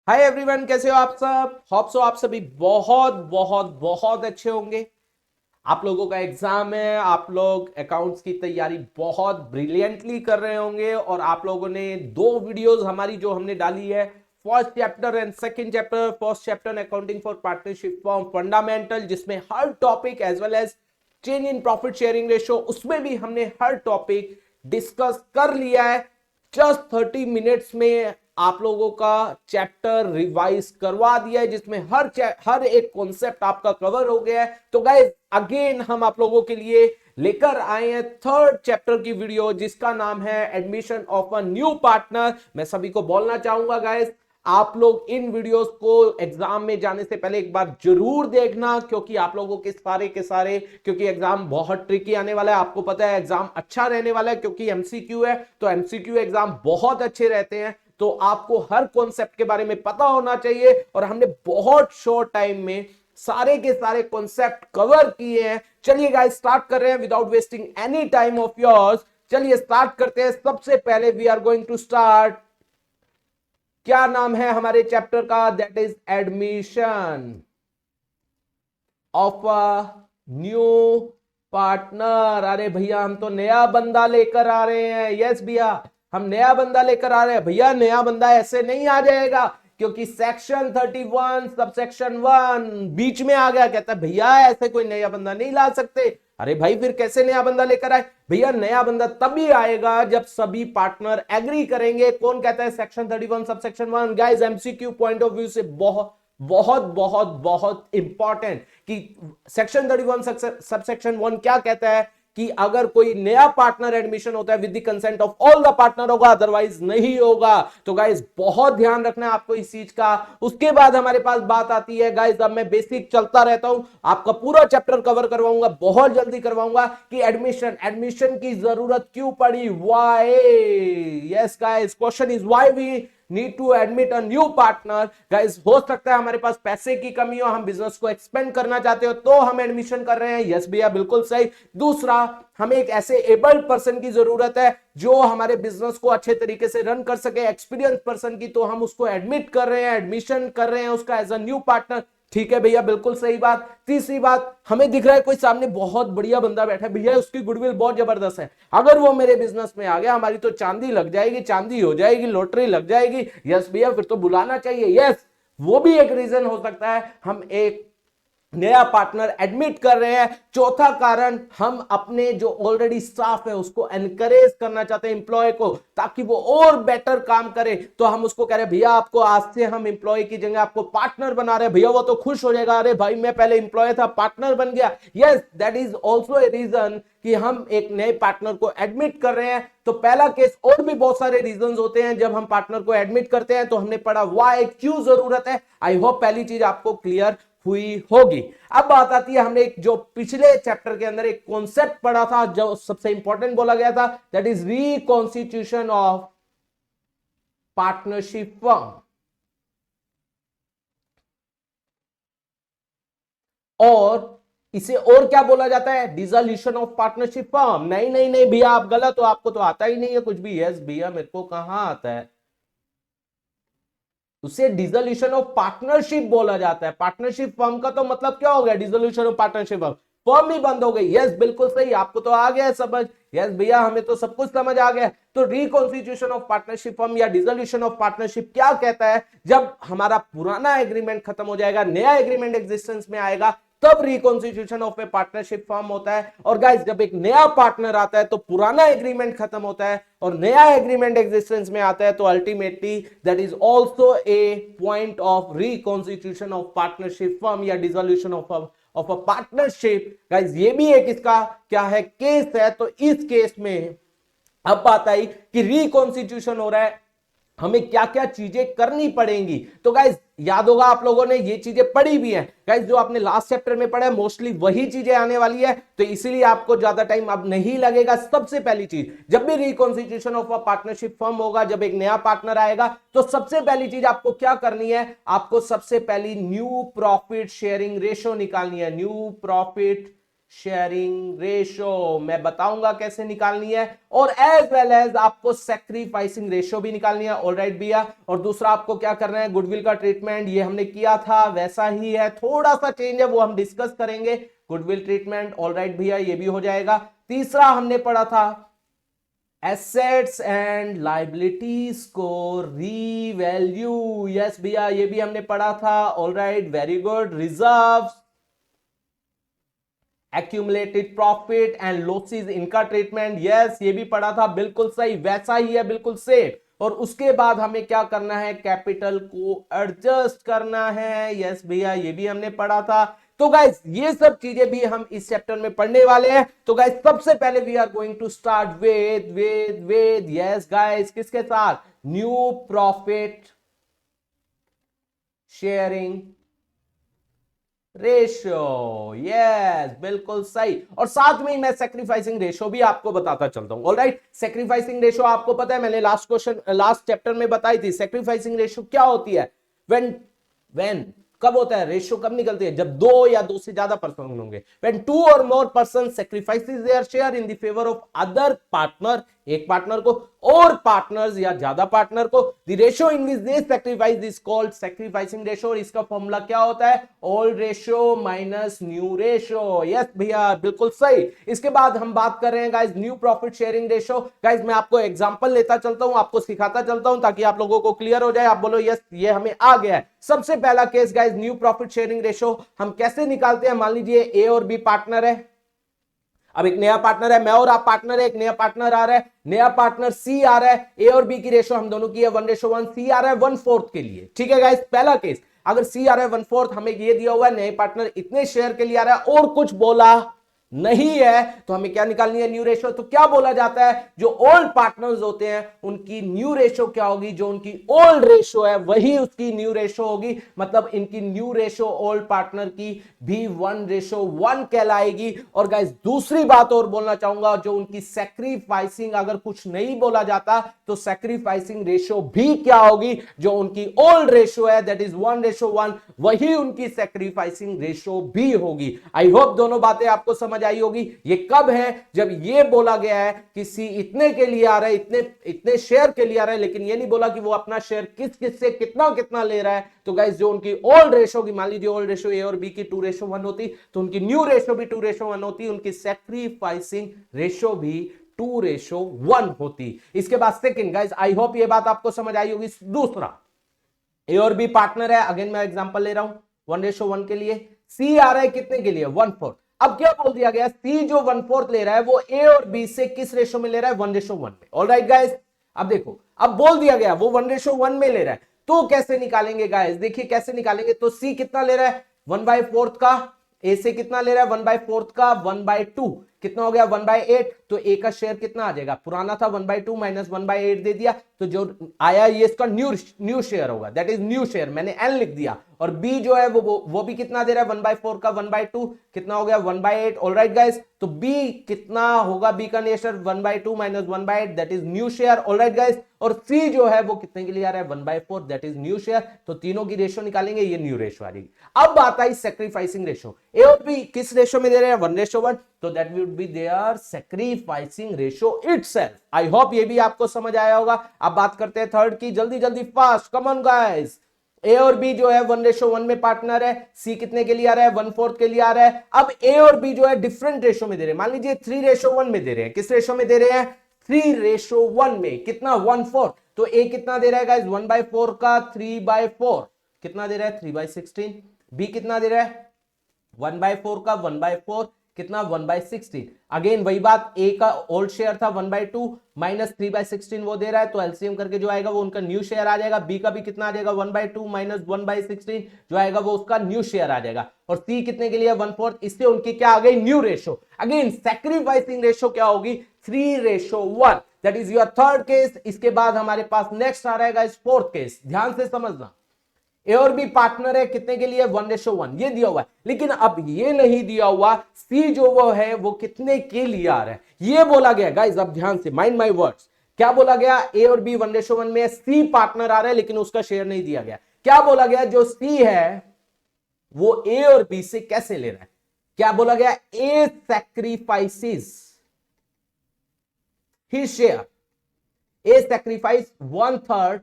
Hi everyone, कैसे हो आप सब। होप सो आप सभी बहुत बहुत बहुत अच्छे होंगे। आप लोगों का एग्जाम है, आप लोग अकाउंट्स की तैयारी बहुत ब्रिलियंटली कर रहे होंगे और आप लोगों ने दो वीडियोस हमारी जो हमने डाली है, first chapter and second chapter. First chapter accounting for partnership firm fundamental, जिसमें हर topic as well as change in profit sharing ratio, उसमें भी हमने हर टॉपिक डिस्कस कर लिया है। जस्ट 30 मिनट्स में आप लोगों का चैप्टर रिवाइज करवा दिया है, जिसमें हर एक कॉन्सेप्ट आपका कवर हो गया है। तो गाइस अगेन हम आप लोगों के लिए लेकर आए हैं थर्ड चैप्टर की वीडियो, जिसका नाम है admission of a new partner. मैं सभी को बोलना चाहूंगा गाइस, आप लोग इन वीडियोस को एग्जाम में जाने से पहले एक बार जरूर देखना, क्योंकि आप लोगों के सारे क्योंकि एग्जाम बहुत ट्रिकी आने वाला है। आपको पता है एग्जाम अच्छा रहने वाला है क्योंकि एमसीक्यू है, तो एमसीक्यू एग्जाम बहुत अच्छे रहते हैं। तो आपको हर कॉन्सेप्ट के बारे में पता होना चाहिए और हमने बहुत शॉर्ट टाइम में सारे के सारे कॉन्सेप्ट कवर किए हैं। चलिए गाइस स्टार्ट कर रहे हैं without wasting any time of yours. चलिए स्टार्ट करते हैं। सबसे पहले we are going to start, क्या नाम है हमारे चैप्टर का, that is admission of a new partner. अरे भैया हम तो नया बंदा लेकर आ रहे हैं। यस भैया, हम नया बंदा लेकर आ रहे हैं। भैया नया बंदा ऐसे नहीं आ जाएगा, क्योंकि सेक्शन 31 सब सेक्शन 1 बीच में आ गया। कहता है भैया ऐसे कोई नया बंदा नहीं ला सकते। अरे भाई फिर कैसे नया बंदा लेकर आए। भैया नया बंदा तभी आएगा जब सभी पार्टनर एग्री करेंगे। कौन कहता है section 31 sub section 1। Guys MCQ point of view से बहुत बहुत बहुत बहुत इंपॉर्टेंट कि सेक्शन 31 सबसेक्शन 1 क्या कहता है कि अगर कोई नया पार्टनर एडमिशन होता है with the consent of all the partner होगा, अदरवाइज नहीं होगा। तो गाइस बहुत ध्यान रखना है आपको इस चीज का। उसके बाद हमारे पास बात आती है गाइस, अब मैं बेसिक चलता रहता हूं, आपका पूरा चैप्टर कवर करवाऊंगा, बहुत जल्दी करवाऊंगा कि एडमिशन एडमिशन की जरूरत क्यों पड़ी। Why, yes guys question is why we need to admit a new partner. Guys हो सकता है हमारे पास पैसे की कमी हो, हम बिजनेस को एक्सपेंड करना चाहते हो, तो हम एडमिशन कर रहे हैं। यस भैया बिल्कुल सही। दूसरा, हमें एक ऐसे एबल्ड पर्सन की जरूरत है जो हमारे बिजनेस को अच्छे तरीके से रन कर सके, एक्सपीरियंस पर्सन की, तो हम उसको एडमिट कर रहे हैं, एडमिशन कर रहे हैं उसका एज अ न्यू पार्टनर। ठीक है भैया बिल्कुल सही बात। तीसरी बात, हमें दिख रहा है कोई सामने बहुत बढ़िया बंदा बैठा है, भैया उसकी गुडविल बहुत जबरदस्त है, अगर वो मेरे बिजनेस में आ गया हमारी तो चांदी लग जाएगी, चांदी हो जाएगी, लॉटरी लग जाएगी। यस भैया फिर तो बुलाना चाहिए। यस वो भी एक रीजन हो सकता है हम एक नया पार्टनर एडमिट कर रहे हैं। चौथा कारण, हम अपने जो ऑलरेडी स्टाफ है उसको एनकरेज करना चाहते हैं एम्प्लॉय को, ताकि वो और बेटर काम करे। तो हम उसको कह रहे हैं भैया आपको आज से हम एम्प्लॉय की जगह आपको पार्टनर बना रहे हैं। भैया वो तो खुश हो जाएगा, अरे भाई मैं पहले एम्प्लॉय था पार्टनर बन गया। Yes that is also a reason कि हम एक नए पार्टनर को एडमिट कर रहे हैं। तो पहला केस, और भी बहुत सारे रीजंस होते हैं जब हम पार्टनर को एडमिट करते हैं। तो हमने पढ़ा व्हाई, क्यों जरूरत है। आई होप पहली चीज आपको क्लियर हुई होगी। अब बात आती है, हमने एक जो पिछले चैप्टर के अंदर एक कॉन्सेप्ट पढ़ा था जो सबसे इंपॉर्टेंट बोला गया था, that is reconstitution of partnership firm. और इसे और क्या बोला जाता है, डिसोल्यूशन ऑफ पार्टनरशिप फर्म। नहीं नहीं नहीं भैया आप गलत हो, आपको तो आता ही नहीं है कुछ भी। यस भैया मेरे को कहां आता है। उसे डिसोल्यूशन ऑफ पार्टनरशिप बोला जाता है। पार्टनरशिप फर्म का तो मतलब क्या हो गया, dissolution of partnership firm, firm ही बंद हो गई। यस बिल्कुल सही, आपको तो आ गया है समझ। यस भैया हमें तो सब कुछ समझ आ गया। तो रिकॉन्स्टिट्यूशन ऑफ पार्टनरशिप फर्म या डिसोल्यूशन ऑफ पार्टनरशिप क्या कहता है, जब हमारा पुराना एग्रीमेंट खत्म हो जाएगा, नया एग्रीमेंट एग्जिस्टेंस में आएगा, तब reconstitution of A partnership firm होता है। और गाइस जब एक नया पार्टनर आता है तो पुराना एग्रीमेंट खत्म होता है और नया एग्रीमेंट एग्जिस्टेंस में आता है। तो ultimately that is also a point of reconstitution of partnership firm या dissolution of a partnership. Guys ये भी एक इसका क्या है, केस है। तो इस केस में अब बात आई कि रिकॉन्स्टिट्यूशन हो रहा है, हमें क्या क्या चीजें करनी पड़ेंगी। तो गाइज याद होगा आप लोगों ने ये चीजें पढ़ी भी हैं। गाइज जो आपने लास्ट चैप्टर में पढ़ा है मोस्टली वही चीजें आने वाली है, तो इसीलिए आपको ज्यादा टाइम अब नहीं लगेगा। सबसे पहली चीज, जब भी reconstitution of a partnership firm होगा, जब एक नया पार्टनर आएगा, तो सबसे पहली चीज आपको क्या करनी है, आपको सबसे पहली न्यू प्रॉफिट शेयरिंग रेशो निकालनी है। न्यू प्रॉफिट शेयरिंग रेशो, मैं बताऊंगा कैसे निकालनी है, और एज वेल एज आपको सैक्रिफाइसिंग रेशो भी निकालनी है। ऑलराइट भैया, और दूसरा आपको क्या करना है, गुडविल का ट्रीटमेंट, ये हमने किया था वैसा ही है, थोड़ा सा चेंज है वो हम डिस्कस करेंगे। गुडविल ट्रीटमेंट, ऑलराइट भैया, ये भी हो जाएगा। तीसरा हमने पढ़ा था एसेट्स एंड लाइबिलिटीज को रीवैल्यू, यस भैया ये भी हमने पढ़ा था। Alright, very good. Reserves, accumulated profit and losses, इनका ट्रीटमेंट, यस ये भी पढ़ा था, बिल्कुल सही, वैसा ही है, बिल्कुल सेफ। और उसके बाद हमें क्या करना है, कैपिटल को एडजस्ट करना है, यस भैया ये भी हमने पढ़ा था। तो गाइस ये सब चीजें भी हम इस चैप्टर में पढ़ने वाले हैं। तो गाइस सबसे पहले we are going to start with yes guys, किसके साथ, new profit sharing ratio, yes बिल्कुल सही। और साथ में ही मैं सैक्रिफाइसिंग रेशियो भी आपको बताता चलता हूं। ऑलराइट, सैक्रिफाइसिंग रेशियो आपको पता है, मैंने लास्ट चैप्टर में बताई थी। सैक्रिफाइसिंग रेशियो क्या होती है, व्हेन कब होता है, रेशियो कब निकलती है, जब दो या दो से ज्यादा पर्सन होंगे। व्हेन टू और more person sacrifices their share in the favour of other partner, एक पार्टनर को, और पार्टनर्स या ज्यादा पार्टनर को, the ratio in which they sacrifice is called sacrificing ratio. और इसका फॉर्मूला क्या होता है, old ratio minus new ratio, yes भैया बिल्कुल सही। इसके बाद हम बात कर रहे हैं guys new profit sharing ratio. Guys मैं आपको एग्जांपल लेता चलता हूं, आपको सिखाता चलता हूं, ताकि आप लोगों को क्लियर हो जाए, आप बोलो यस ये हमें आ गया है। सबसे पहला case guys, new profit sharing ratio हम कैसे निकालते हैं, मान लीजिए ए और बी पार्टनर है, अब एक नया पार्टनर है, मैं और आप पार्टनर है, एक नया पार्टनर आ रहा है, नया पार्टनर सी आ रहा है, ए और बी की रेशो हम दोनों की है 1:1, सी आ रहा है 1/4 के लिए, ठीक है गाइस। पहला केस, अगर सी आ रहा है 1/4, हमें ये दिया हुआ है नए पार्टनर इतने शेयर के लिए आ रहा है और कुछ बोला नहीं है, तो हमें क्या निकालनी है, न्यू रेशो। तो क्या बोला जाता है, जो ओल्ड पार्टनर्स होते हैं उनकी न्यू रेशो क्या होगी, जो उनकी ओल्ड रेशो है वही उसकी न्यू रेशो होगी, मतलब इनकी न्यू रेशो ओल्ड पार्टनर की भी 1:1 कहलाएगी। और गाइस दूसरी बात और बोलना चाहूंगा, जो उनकी सैक्रिफाइसिंग, अगर कुछ नहीं बोला जाता तो सैक्रिफाइसिंग रेशो भी क्या होगी, जो उनकी ओल्ड रेशो है दैट इज 1:1, वही उनकी सैक्रिफाइसिंग रेशो भी होगी। आई होप दोनों बातें आपको समझ आई होगी। ये कब है, जब ये बोला गया है कि सी इतने के लिए आ रहा है, इतने इतने शेयर के लिए आ रहा है, लेकिन ये नहीं बोला कि वो अपना शेयर किस किस से कितना कितना ले रहा है। तो गाइस जो उनकी ओल्ड रेशो की, मान लीजिए ओल्ड रेशो ए और बी की 2:1 होती, तो उनकी न्यू रेशो भी 2:1 होती, उनकी सैक्रिफाइसिंग रेशो भी 2:1 होती। इसके बाद सेकंड गाइस, आई होप ये बात आपको समझ आई होगी। दूसरा, ए और बी पार्टनर है, अगेन मैं एग्जांपल ले रहा हूं 1:1 के लिए, सी आ रहा है कितने के लिए, 1/4। अब क्या बोल दिया गया, सी जो 1/4 ले रहा है वो ए और बी से किस रेशो में ले रहा है, 1:1 में। ऑलराइट गाइस, अब देखो, अब बोल दिया गया वो 1:1 में ले रहा है, तो कैसे निकालेंगे गाइस, देखिए कैसे निकालेंगे। तो सी कितना ले रहा है, 1/4 का, ए से कितना ले रहा है 1/4 का, 1/2 कितना हो गया 1/8, तो ए का शेयर कितना आ जाएगा, पुराना था 1/2 माइनस 1/8 दे दिया, तो जो आया ये इसका न्यू शेयर होगा, दैट इज न्यू शेयर, मैंने एन लिख दिया। और बी जो है वो भी कितना दे रहा है 1/4 का, 1/2 कितना हो गया 1/8। ऑलराइट गाइस, तो बी कितना होगा, बी का new share 1/2 minus 1/8 that is new share. Alright guys, और सी जो है वो कितने के लिए आ रहा है 1/4 दैट इज न्यू शेयर। तो तीनों की रेशो निकालेंगे, ये न्यू रेशो आ जाएगी। अब आता है सैक्रिफाइसिंग रेशो, ए और बी किस रेशो में दे रहे हैं 1:1, तो that would be their sacrificing ratio itself. I hope ये भी आपको समझ आया होगा। अब बात करते हैं थर्ड की, जल्दी जल्दी फास्ट, कम ऑन गाइस। ए और बी जो है 1:1 में पार्टनर है, सी कितने के लिए आ रहा है 1/4 के लिए आ रहा है। अब ए और बी जो है डिफरेंट रेशो में दे रहे हैं, मान लीजिए 3:1 में दे रहे हैं, किस रेशो में दे रहे हैं 3:1 में, कितना 1/4, तो ए कितना दे रहा है गाइस 1/4 का 3/4 कितना दे रहा है 3/16, बी कितना दे रहा है 1/4 का 1/4 कितना 1/16। अगेन वही बात, ए का ओल्ड शेयर था 1/2 माइनस 3/16 वो दे रहा है, तो एलसीएम करके जो आएगा वो उनका न्यू शेयर आ जाएगा। बी का भी कितना आ जाएगा 1/2 माइनस 1/16 जो आएगा वो उसका न्यू शेयर आ जाएगा। और सी कितने के लिए 1/4, इससे उनकी क्या आ गई new ratio. Again sacrificing ratio क्या होगी 3:1, that is your third case. इसके बाद हमारे पास नेक्स्ट आ रहेगा इस फोर्थ केस, ध्यान से समझना। ए और बी पार्टनर है कितने के लिए 1:1, ये दिया हुआ है, लेकिन अब ये नहीं दिया हुआ सी जो वो है वो कितने के लिए आ रहा है, ये बोला गया गाइस। अब ध्यान से माइंड माय वर्ड्स, क्या बोला गया, ए और बी 1:1 में, सी पार्टनर आ रहा है लेकिन उसका शेयर नहीं दिया गया। क्या बोला गया, जो सी है वो ए और बी से कैसे ले रहा है, क्या बोला गया? A sacrifices his share, A sacrifice 1/3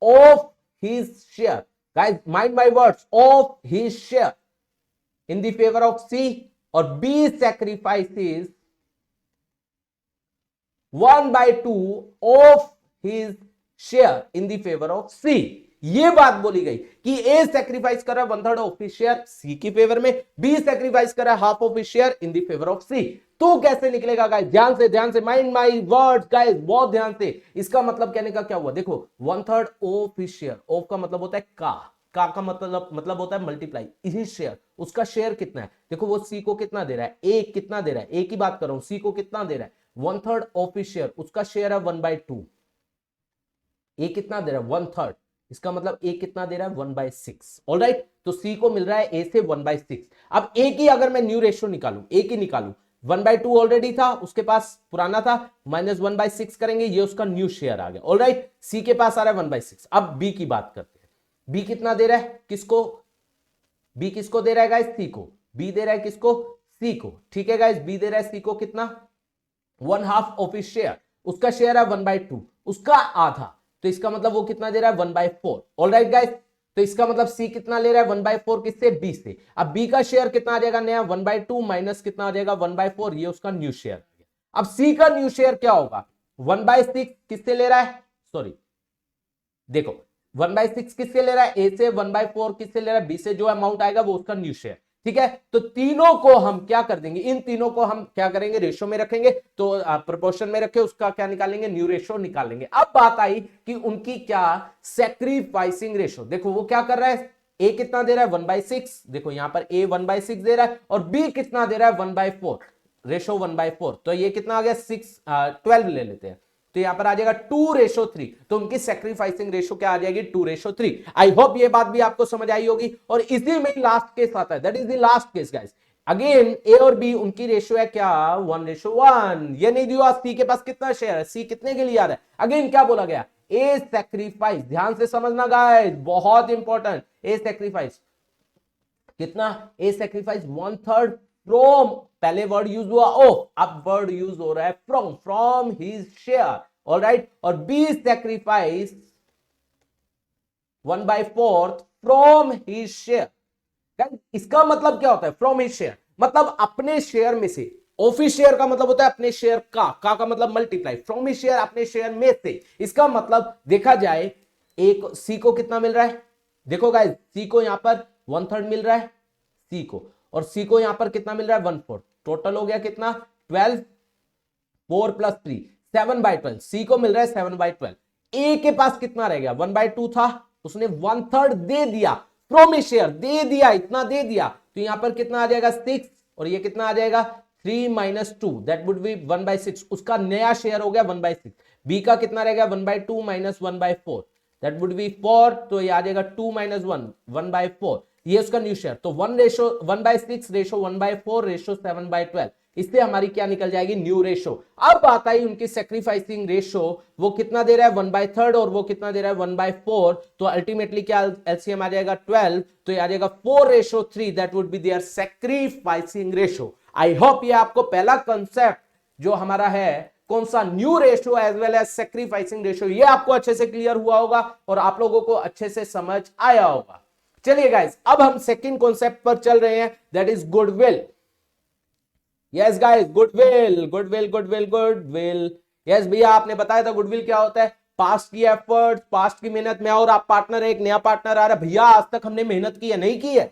of his share, guys mind my words, of his share in the favor of C, or B sacrifices 1/2 of his share in the favor of C। ये बात बोली गई कि A sacrifice कर रहा है 1/3 of his share C की favour में, B सैक्रिफाइस कर रहा है half of his share in the favour of C। तो कैसे निकलेगा गाइस? ध्यान से माइंड माय वर्ड्स गाइस, बहुत ध्यान से। इसका मतलब कहने का क्या हुआ? देखो 1/3 ऑफ हिज शेयर, ऑफ का मतलब होता है का मतलब होता है मल्टीप्लाई, इसी शेयर, उसका शेयर कितना है? देखो वो सी को कितना दे रहा है, ए कितना दे रहा है, ए की बात कर रहा हूं, सी को कितना दे रहा है 1/3 ऑफ हिज शेयर, उसका शेयर है 1/2, ए कितना दे रहा है 1/3, इसका मतलब ए कितना दे रहा है 1/6। ऑलराइट, तो सी को मिल रहा है ए से 1/6। अब ए की अगर मैं न्यू रेशियो निकालूं, ए की निकालूं, 1/2 ऑलरेडी था उसके पास, पुराना था, माइनस 1/6 करेंगे, ये उसका न्यू शेयर आ गया। ऑलराइट, सी के पास आ रहा है 1/6। अब बी की बात करते हैं, बी कितना दे रहा है, किसको? बी किसको दे रहा है गाइस? सी को। बी दे रहा है किसको? सी को। ठीक है गाइस, बी दे रहा है सी को कितना? 1/2 ऑफ हिज शेयर, उसका शेयर है 1/2, उसका आधा, तो इसका मतलब वो कितना दे रहा है 1/4। ऑलराइट गाइस, तो इसका मतलब सी कितना ले रहा है 1/4 किससे? बी से। अब बी का शेयर कितना आ जाएगा नया? 1/2 माइनस कितना आ जाएगा 1/4, ये उसका न्यू शेयर। अब सी का न्यू शेयर क्या होगा? 1/6 किससे ले रहा है? सॉरी देखो 1/6 किससे ले रहा है? ए से। 1/4 किससे ले रहा है? बी से। जो अमाउंट आएगा वो उसका न्यू शेयर। ठीक है, तो तीनों को हम क्या कर देंगे? इन तीनों को हम क्या करेंगे? रेशो में रखेंगे, तो प्रोपोर्शन में रखे, उसका क्या निकालेंगे? न्यू रेशो निकालेंगे। अब बात आई कि उनकी क्या सैक्रिफाइसिंग रेशो। देखो वो क्या कर रहा है, ए कितना दे रहा है 1/6, देखो यहां पर ए 1/6 दे रहा है, और बी कितना दे रहा है 1/4, रेशो 1/4, तो ये कितना आ गया 12 ले लेते हैं, तो यहां पर आ जाएगा 2:3। तो उनकी सैक्रिफाइसिंग रेशो क्या आ जाएगी? 2:3। आई होप ये बात भी आपको समझ आई होगी। और इसी में लास्ट केस आता है, that is the last case guys. Again A और बी उनकी रेशियो है क्या? 1:1। ये नहीं दिया सी के पास कितना शेयर है, सी कितने के लिए आ रहा है? अगेन क्या बोला गया? ए सैक्रिफाइस, ध्यान से समझना गाइस, बहुत इंपॉर्टेंट। ए सैक्रिफाइस कितना? ए सैक्रिफाइस 1/3 फ्रॉम, पहले वर्ड यूज हुआ ऑफ, अब वर्ड यूज हो रहा है फ्रॉम हिज शेयर। ऑलराइट, और B sacrifice 1/4 from his share. इसका मतलब क्या होता है? फ्रॉम हिज शेयर मतलब अपने शेयर में से, ऑफिस शेयर का मतलब होता है अपने शेयर का मतलब मल्टीप्लाई, फ्रॉम हिज शेयर अपने शेयर में से। इसका मतलब देखा जाए एक सी को कितना मिल रहा है? देखो गाइस, सी को यहां पर 1/3 मिल रहा है सी को, और सी को यहां पर कितना मिल रहा है 1/4, टोटल हो गया कितना 12, 4 + 3 7/12, सी को मिल रहा है 7/12। ए के पास कितना रह गया? 1/2 था, उसने 1/3 दे दिया, फ्रॉम शेयर दे दिया, इतना दे दिया, तो यहां पर कितना आ जाएगा 6, और ये कितना आ जाएगा 3 - 2, दैट वुड बी 1/6। उसका नया शेयर हो गया 1/6। बी का कितना रह गया 1/2 - 1/4, दैट वुड बी 4, तो ये आ जाएगा 2 - 1 1/4, ये उसका न्यू शेयर। तो 1/6 रेशो 1/4 रेशो 7/12, इससे हमारी क्या निकल जाएगी? New ratio. अब बात आई उनकी सैक्रिफाइसिंग रेशो, वो कितना दे रहा है 1/3 और वो कितना दे रहा है 1/4, तो अल्टीमेटली क्या एलसीएम आ जाएगा 12, तो ये आ जाएगा 4:3, that would be their sacrificing ratio. I hope ये आपको पहला कंसेप्ट जो हमारा है कौन सा, new ratio as well as sacrificing ratio, ये आपको अच्छे से क्लियर हुआ होगा और आप लोगों को अच्छे से समझ आया होगा। चलिए गाइस, अब हम सेकंड कॉन्सेप्ट पर चल रहे हैं, that is goodwill. Yes guys, goodwill goodwill goodwill goodwill. Yes भैया, आपने बताया था गुडविल क्या होता है? पास्ट की एफर्ट, पास्ट की मेहनत में, और आप पार्टनर, एक नया पार्टनर आ रहा है, भैया आज तक हमने मेहनत की है, नहीं की है,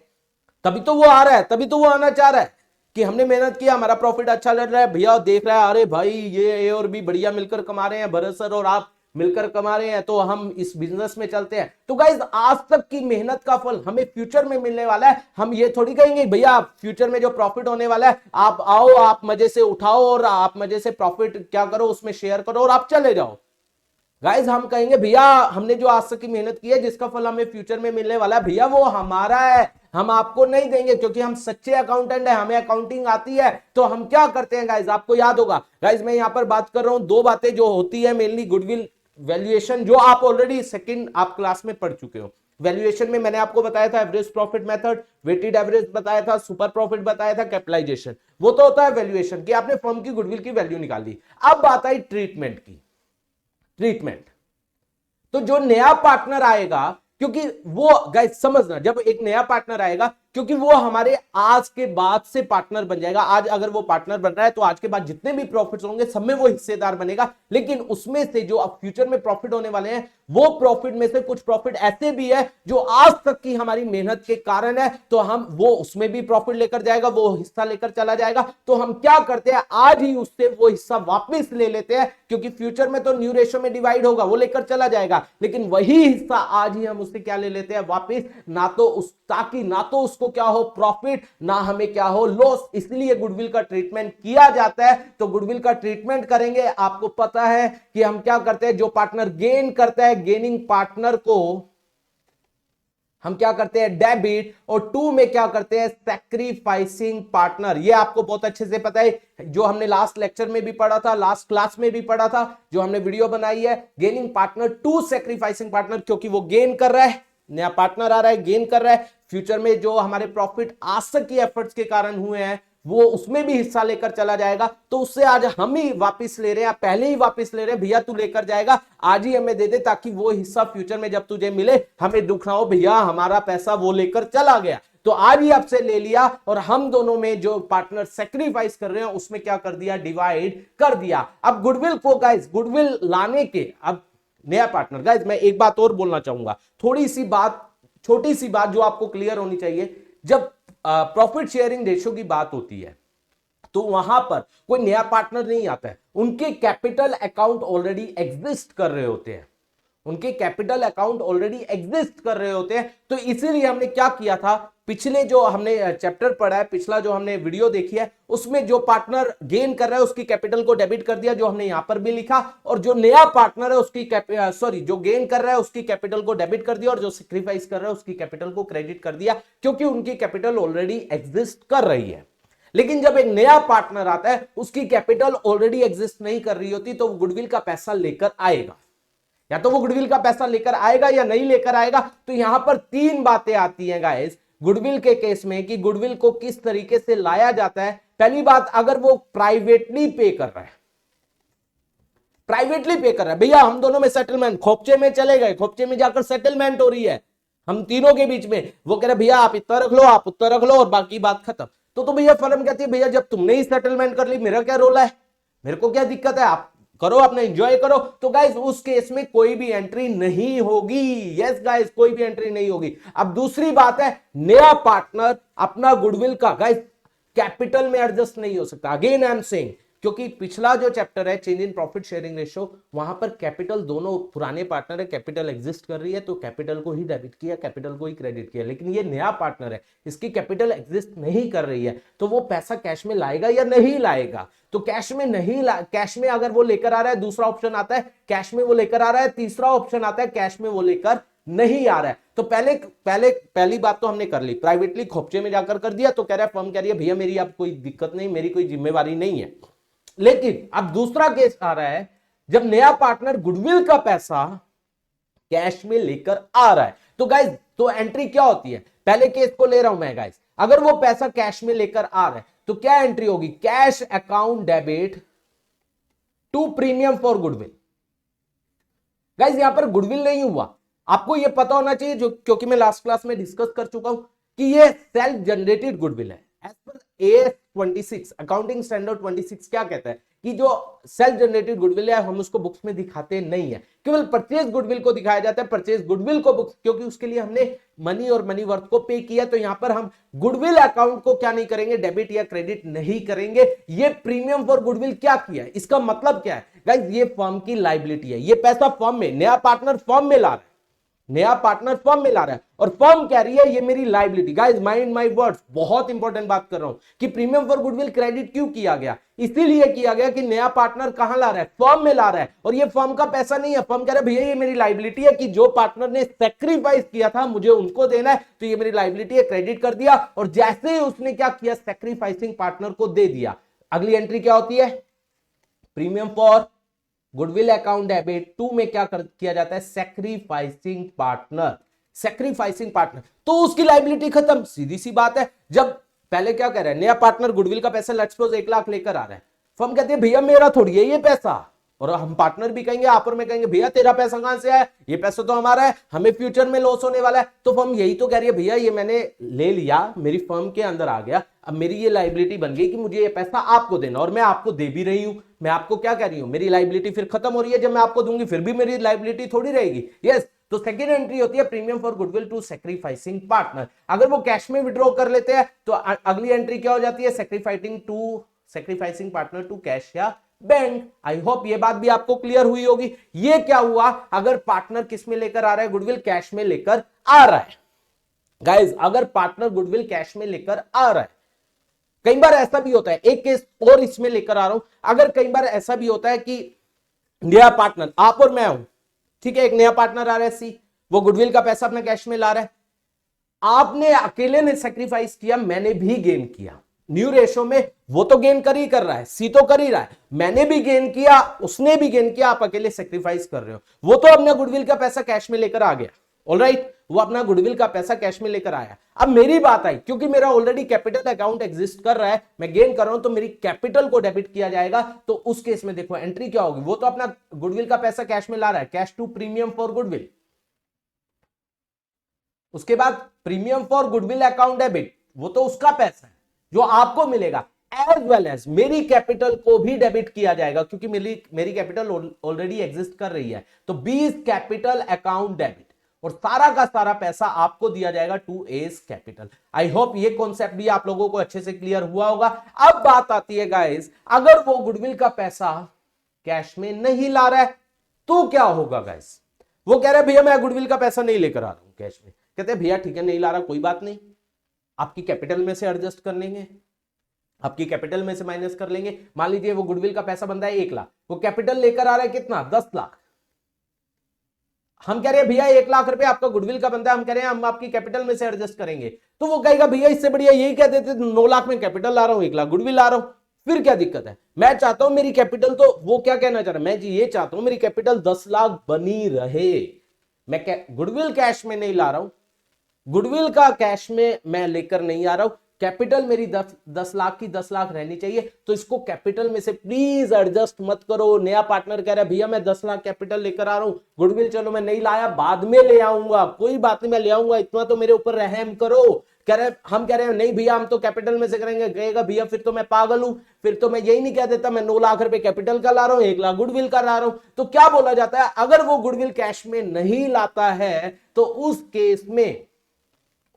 तभी तो वो आ रहा है, तभी तो वो आना चाह रहा है कि हमने मेहनत किया, हमारा प्रॉफिट अच्छा लग रहा है, भैया देख रहा है, अरे भाई ये ए और बी बढ़िया मिलकर कमा रहे हैं, भरत सर और आप मिलकर कमा रहे हैं, तो हम इस बिजनेस में चलते हैं। तो गाइज आज तक की मेहनत का फल हमें फ्यूचर में मिलने वाला है। हम ये थोड़ी कहेंगे भैया फ्यूचर में जो प्रॉफिट होने वाला है आप आओ, आप मजे से उठाओ और आप मजे से प्रॉफिट क्या करो, उसमें शेयर करो और आप चले जाओ। गाइज हम कहेंगे भैया हमने जो आज तक की मेहनत की है, जिसका फल हमें फ्यूचर में मिलने वाला है, भैया वो हमारा है, हम आपको नहीं देंगे, क्योंकि हम सच्चे अकाउंटेंट है, हमें अकाउंटिंग आती है। तो हम क्या करते हैं गाइज, आपको याद होगा गाइज, मैं यहां पर बात कर रहा हूं दो बातें जो होती है मेनली गुडविल वैल्यूएशन, जो आप ऑलरेडी सेकंड आप क्लास में पढ़ चुके हो। वैल्यूएशन में मैंने आपको बताया था average profit method, weighted average बताया था, सुपर प्रॉफिट बताया था, कैपिटलाइजेशन, वो तो होता है वैल्यूएशन कि आपने फर्म की गुडविल की वैल्यू निकाल दी। अब बात आई ट्रीटमेंट की। ट्रीटमेंट तो जो नया पार्टनर आएगा, क्योंकि वो गाइस समझना, जब एक नया पार्टनर आएगा, क्योंकि वो हमारे आज के बाद से पार्टनर बन जाएगा। आज अगर वो पार्टनर बन रहा है तो आज के बाद जितने भी प्रॉफिट्स होंगे सब में वो हिस्सेदार बनेगा, लेकिन उसमें से जो अब फ्यूचर में प्रॉफिट होने वाले हैं वो प्रॉफिट में से कुछ प्रॉफिट ऐसे भी है जो आज तक की हमारी मेहनत के कारण है, तो हम वो उसमें भी प्रॉफिट लेकर जाएगा, वो हिस्सा लेकर चला जाएगा। तो हम क्या करते हैं, आज ही उससे वो हिस्सा वापस ले लेते हैं, क्योंकि फ्यूचर में तो न्यू रेशो में डिवाइड होगा, वो लेकर चला जाएगा, लेकिन वही हिस्सा आज ही हम उससे क्या ले लेते हैं वापस, ना तो उस ताकि ना तो उसको क्या हो प्रॉफिट, ना हमें क्या हो लॉस। इसलिए गुडविल का ट्रीटमेंट किया जाता है। तो गुडविल का ट्रीटमेंट करेंगे, आपको पता है कि हम क्या करते हैं, जो पार्टनर गेन करता है, गेनिंग पार्टनर को हम क्या करते हैं डेबिट, और टू में क्या करते हैं सैक्रिफाइसिंग पार्टनर। ये आपको बहुत अच्छे से पता है, जो हमने लास्ट लेक्चर में भी पढ़ा था, लास्ट क्लास में भी पढ़ा था, जो हमने वीडियो बनाई है, gaining partner to sacrificing partner, क्योंकि वो गेन कर रहा है, नया पार्टनर आ रहा है, गेन कर रहा है, फ्यूचर में जो हमारे प्रॉफिट आज तक की एफर्ट्स के कारण हुए हैं वो उसमें भी हिस्सा लेकर चला जाएगा। तो उससे आज हम ही वापस ले रहे हैं, पहले ही वापस ले रहे हैं, भैया तू लेकर जाएगा, आज ही हमें दे दे, ताकि वो हिस्सा फ्यूचर में जब तुझे मिले हमें दुख ना हो, भैया हमारा पैसा वो लेकर चला गया। तो आज ही आपसे ले लिया और हम दोनों में जो पार्टनर सेक्रीफाइस कर रहे हैं उसमें क्या कर दिया, डिवाइड कर दिया। अब गुडविल को गाइस, गुडविल लाने के, अब नया पार्टनर, गाइस मैं एक बात और बोलना चाहूंगा, थोड़ी सी बात, छोटी सी बात जो आपको क्लियर होनी चाहिए। जब प्रॉफिट शेयरिंग रेशियो की बात होती है तो वहां पर कोई नया पार्टनर नहीं आता है, उनके कैपिटल अकाउंट ऑलरेडी एग्जिस्ट कर रहे होते हैं, उनके कैपिटल अकाउंट ऑलरेडी एग्जिस्ट कर रहे होते हैं। तो इसीलिए हमने क्या किया था, पिछले जो हमने चैप्टर पढ़ा है, पिछला जो हमने वीडियो देखी है, उसमें जो पार्टनर गेन कर रहा है उसकी कैपिटल को डेबिट कर दिया, जो हमने यहां पर भी लिखा, और जो नया पार्टनर है उसकी जो गेन कर रहा है उसकी कैपिटल को डेबिट कर दिया, और जो सेक्रीफाइस कर रहा है उसकी कैपिटल को क्रेडिट कर दिया, क्योंकि उनकी कैपिटल ऑलरेडी एग्जिस्ट कर रही है। लेकिन जब एक नया पार्टनर आता है उसकी कैपिटल ऑलरेडी एग्जिस्ट नहीं कर रही होती, तो वो गुडविल का पैसा लेकर आएगा, या तो वो गुडविल का पैसा लेकर आएगा या नहीं लेकर आएगा। तो यहां पर तीन बातें आती हैं गाइस गुडविल के केस में, कि गुडविल को किस तरीके से लाया जाता है। पहली बात, अगर वो प्राइवेटली पे कर रहा है, प्राइवेटली पे कर रहा है, भैया हम दोनों में सेटलमेंट, खोपचे में चले गए, खोपचे में जाकर सेटलमेंट हो रही है हम तीनों के बीच में, वो कह रहे भैया आप इतना रख लो, आप उतना रख लो, और बाकी बात खत्म। तो भैया फर्म कहती है भैया जब तुमने ही सेटलमेंट कर ली, मेरा क्या रोल है, मेरे को क्या दिक्कत है, आप करो, अपना एंजॉय करो। तो गाइस उस केस में कोई भी एंट्री नहीं होगी। यस गाइस, कोई भी एंट्री नहीं होगी। अब दूसरी बात है, नया पार्टनर अपना गुडविल का गाइस कैपिटल में एडजस्ट नहीं हो सकता। अगेन आई एम सेइंग, क्योंकि पिछला जो चैप्टर है change in profit sharing ratio, वहां पर कैपिटल दोनों पुराने पार्टनर है, कैपिटल एग्जिस्ट कर रही है तो कैपिटल को ही डेबिट किया, कैपिटल को ही क्रेडिट किया। लेकिन ये नया पार्टनर है, इसकी कैपिटल एग्जिस्ट नहीं कर रही है, तो वो पैसा कैश में लाएगा या नहीं लाएगा। तो कैश में नहीं कैश में अगर वो लेकर आ रहा है, दूसरा ऑप्शन आता है कैश में वो लेकर आ रहा है, तीसरा ऑप्शन आता है कैश में वो लेकर नहीं आ रहा है। तो पहली बात तो हमने कर ली, प्राइवेटली खोपचे में जाकर कर दिया, तो कह रहा है फर्म कह रही है भैया मेरी अब कोई दिक्कत नहीं, मेरी कोई जिम्मेवारी नहीं है। लेकिन अब दूसरा केस आ रहा है, जब नया पार्टनर गुडविल का पैसा कैश में लेकर आ रहा है, तो गाइस तो एंट्री क्या होती है, पहले केस को ले रहा हूं मैं गाइस, अगर वो पैसा कैश में लेकर आ रहा है तो क्या एंट्री होगी, cash account debit to premium for goodwill. Guys यहां पर गुडविल नहीं हुआ, आपको यह पता होना चाहिए, जो क्योंकि मैं लास्ट क्लास में डिस्कस कर चुका हूं कि ये सेल्फ जनरेटेड गुडविल है। As per AS 26 accounting standard 26 क्या कहता है कि जो सेल्फ जनरेटेड गुडविल है हम उसको बुक्स में दिखाते नहीं है, केवल परचेज गुडविल को दिखाया जाता है। परचेज गुडविल को बुक्स, क्योंकि उसके लिए हमने मनी और मनी वर्थ को पे किया, तो यहां पर हम गुडविल अकाउंट को क्या नहीं करेंगे, डेबिट या क्रेडिट नहीं करेंगे। ये प्रीमियम फॉर गुडविल क्या किया है, इसका मतलब क्या है गाइस, ये फर्म की लायबिलिटी है, ये पैसा फर्म में, नया पार्टनर फर्म में ला रहा है, नया पार्टनर फर्म में ला रहा है, और फर्म कह रही है ये मेरी liability. Guys mind my words, बहुत इंपॉर्टेंट बात कर रहा हूं कि प्रीमियम फॉर गुडविल क्रेडिट क्यों किया गया, इसीलिए किया गया कि नया पार्टनर कहां ला रहा है, फर्म में ला रहा है, और ये फर्म का पैसा नहीं है। फर्म कह रहा है भैया ये मेरी लायबिलिटी है कि जो पार्टनर ने सेक्रीफाइस किया था मुझे उनको देना है, तो ये मेरी लायबिलिटी है, क्रेडिट कर दिया। और जैसे ही उसने क्या किया, सेक्रीफाइसिंग पार्टनर को दे दिया, अगली एंट्री क्या होती है, premium for goodwill account debit to में क्या किया जाता है, सेक्रीफाइसिंग पार्टनर। सेक्रीफाइसिंग पार्टनर, तो उसकी लाइबिलिटी खत्म। सीधी सी बात है। जब पहले क्या कह रहा है, नया पार्टनर गुडविल का पैसा लेट्स सपोज 1 लाख लेकर आ रहा है, फर्म कहती है भैया मेरा थोड़ी है ये पैसा, और हम पार्टनर भी कहेंगे, आप और मैं कहेंगे भैया तेरा पैसा कहां से आया, ये पैसा तो हमारा है, हमें फ्यूचर में लॉस होने वाला है। तो फर्म यही तो कह रही है भैया ये मैंने ले लिया, मेरी फर्म के अंदर आ गया, अब मेरी ये लाइबिलिटी बन गई कि मुझे ये पैसा आपको देना, और मैं आपको दे भी रही हूं। मैं आपको क्या कह रही हूं, मेरी लाइबिलिटी फिर खत्म हो रही है, जब मैं आपको दूंगी फिर भी मेरी लाइबिलिटी थोड़ी रहेगी। यस, तो सेकंड एंट्री होती है premium for goodwill to sacrificing partner. अगर वो कैश में विड्रॉ कर लेते हैं तो अगली एंट्री क्या हो जाती है, सेक्रीफाइसिंग पार्टनर टू कैश या बैंक। आई होप ये बात भी आपको क्लियर हुई होगी। ये क्या हुआ, अगर पार्टनर किस में लेकर आ रहा है, गुडविल कैश में लेकर आ रहा है। गाइज अगर पार्टनर गुडविल कैश में लेकर आ रहा है, कई बार ऐसा भी होता है, एक केस और इसमें लेकर आ रहा हूं, अगर कई बार ऐसा भी होता है कि नया पार्टनर आप और मैं हूं, ठीक है, एक नया पार्टनर आ रहा है सी, वो गुडविल का पैसा अपने कैश में ला रहा है, आपने अकेले ने सेक्रीफाइस किया, मैंने भी गेन किया, न्यू रेशो में वो तो गेन कर ही कर रहा है, सी तो कर ही रहा है, मैंने भी गेन किया, उसने भी गेन किया, आप अकेले सेक्रीफाइस कर रहे हो। वो तो अपना गुडविल का पैसा कैश में लेकर आ गया, ऑलराइट, वो अपना गुडविल का पैसा कैश में लेकर आया। अब मेरी बात आई, क्योंकि मेरा ऑलरेडी कैपिटल अकाउंट एग्जिस्ट कर रहा है, मैं गेन कर रहा हूं, तो मेरी कैपिटल को डेबिट किया जाएगा। तो उस केस में देखो एंट्री क्या होगी, वो तो अपना गुडविल का पैसा कैश में ला रहा है, cash to premium for goodwill, उसके बाद premium for goodwill account debit, वो तो उसका पैसा है जो आपको मिलेगा, एज वेल एज मेरी कैपिटल को भी डेबिट किया जाएगा, क्योंकि मेरी कैपिटल ऑलरेडी एग्जिस्ट कर रही है। तो 20 कैपिटल अकाउंट डेबिट, और सारा का सारा पैसा आपको दिया जाएगा to as capital. I hope ये कॉन्सेप्ट भी आप लोगों को अच्छे से क्लियर हुआ होगा। अब बात आती है गाइस, अगर वो गुडविल का पैसा कैश में नहीं ला रहा है तो क्या होगा गाइस, वो कह रहा है भैया मैं गुडविल का पैसा नहीं लेकर आ रहा हूं कैश में, कहते हैं भैया ठीक है नहीं ला रहा, कोई बात नहीं, आपकी कैपिटल में से एडजस्ट कर लेंगे, आपकी कैपिटल में से माइनस कर लेंगे। मान लीजिए वो गुडविल का पैसा बनता है 1 लाख, वो कैपिटल लेकर आ रहा है कितना, 10 लाख, हम कह रहे हैं भैया 1 लाख रुपए आपका गुडविल का बनता है, हम कह रहे हैं हम आपकी कैपिटल में से एडजस्ट करेंगे, तो वो कहेगा भैया इससे बढ़िया यही कह देते 9 लाख में कैपिटल ला रहा हूं, 1 लाख गुडविल ला रहा हूं, फिर क्या दिक्कत है। मैं चाहता हूं मेरी कैपिटल, तो वो क्या कहना चाह रहा है, मैं जी ये चाहता हूं मेरी कैपिटल 10 लाख बनी रहे, मैं गुडविल कैश में नहीं ला रहा हूं, गुडविल का कैश में मैं लेकर नहीं आ रहा हूं, कैपिटल मेरी 10 लाख की 10 लाख रहनी चाहिए, तो इसको कैपिटल में से प्लीज एडजस्ट मत करो। नया पार्टनर कह रहा है भैया मैं 10 लाख कैपिटल लेकर आ रहा हूं, गुडविल चलो मैं नहीं लाया, बाद में ले आऊंगा, कोई बात नहीं मैं ले आऊंगा, इतना तो मेरे ऊपर रहम करो। हम कह रहे हैं नहीं भैया हम तो कैपिटल में से करेंगे, कहेगा भैया फिर तो मैं पागल हूं, फिर तो मैं यही नहीं कह देता मैं 9 लाख रुपए कैपिटल का ला रहा हूं, 1 लाख गुडविल का ला रहा हूं। तो क्या बोला जाता है, अगर वो गुडविल कैश में नहीं लाता है तो उस केस में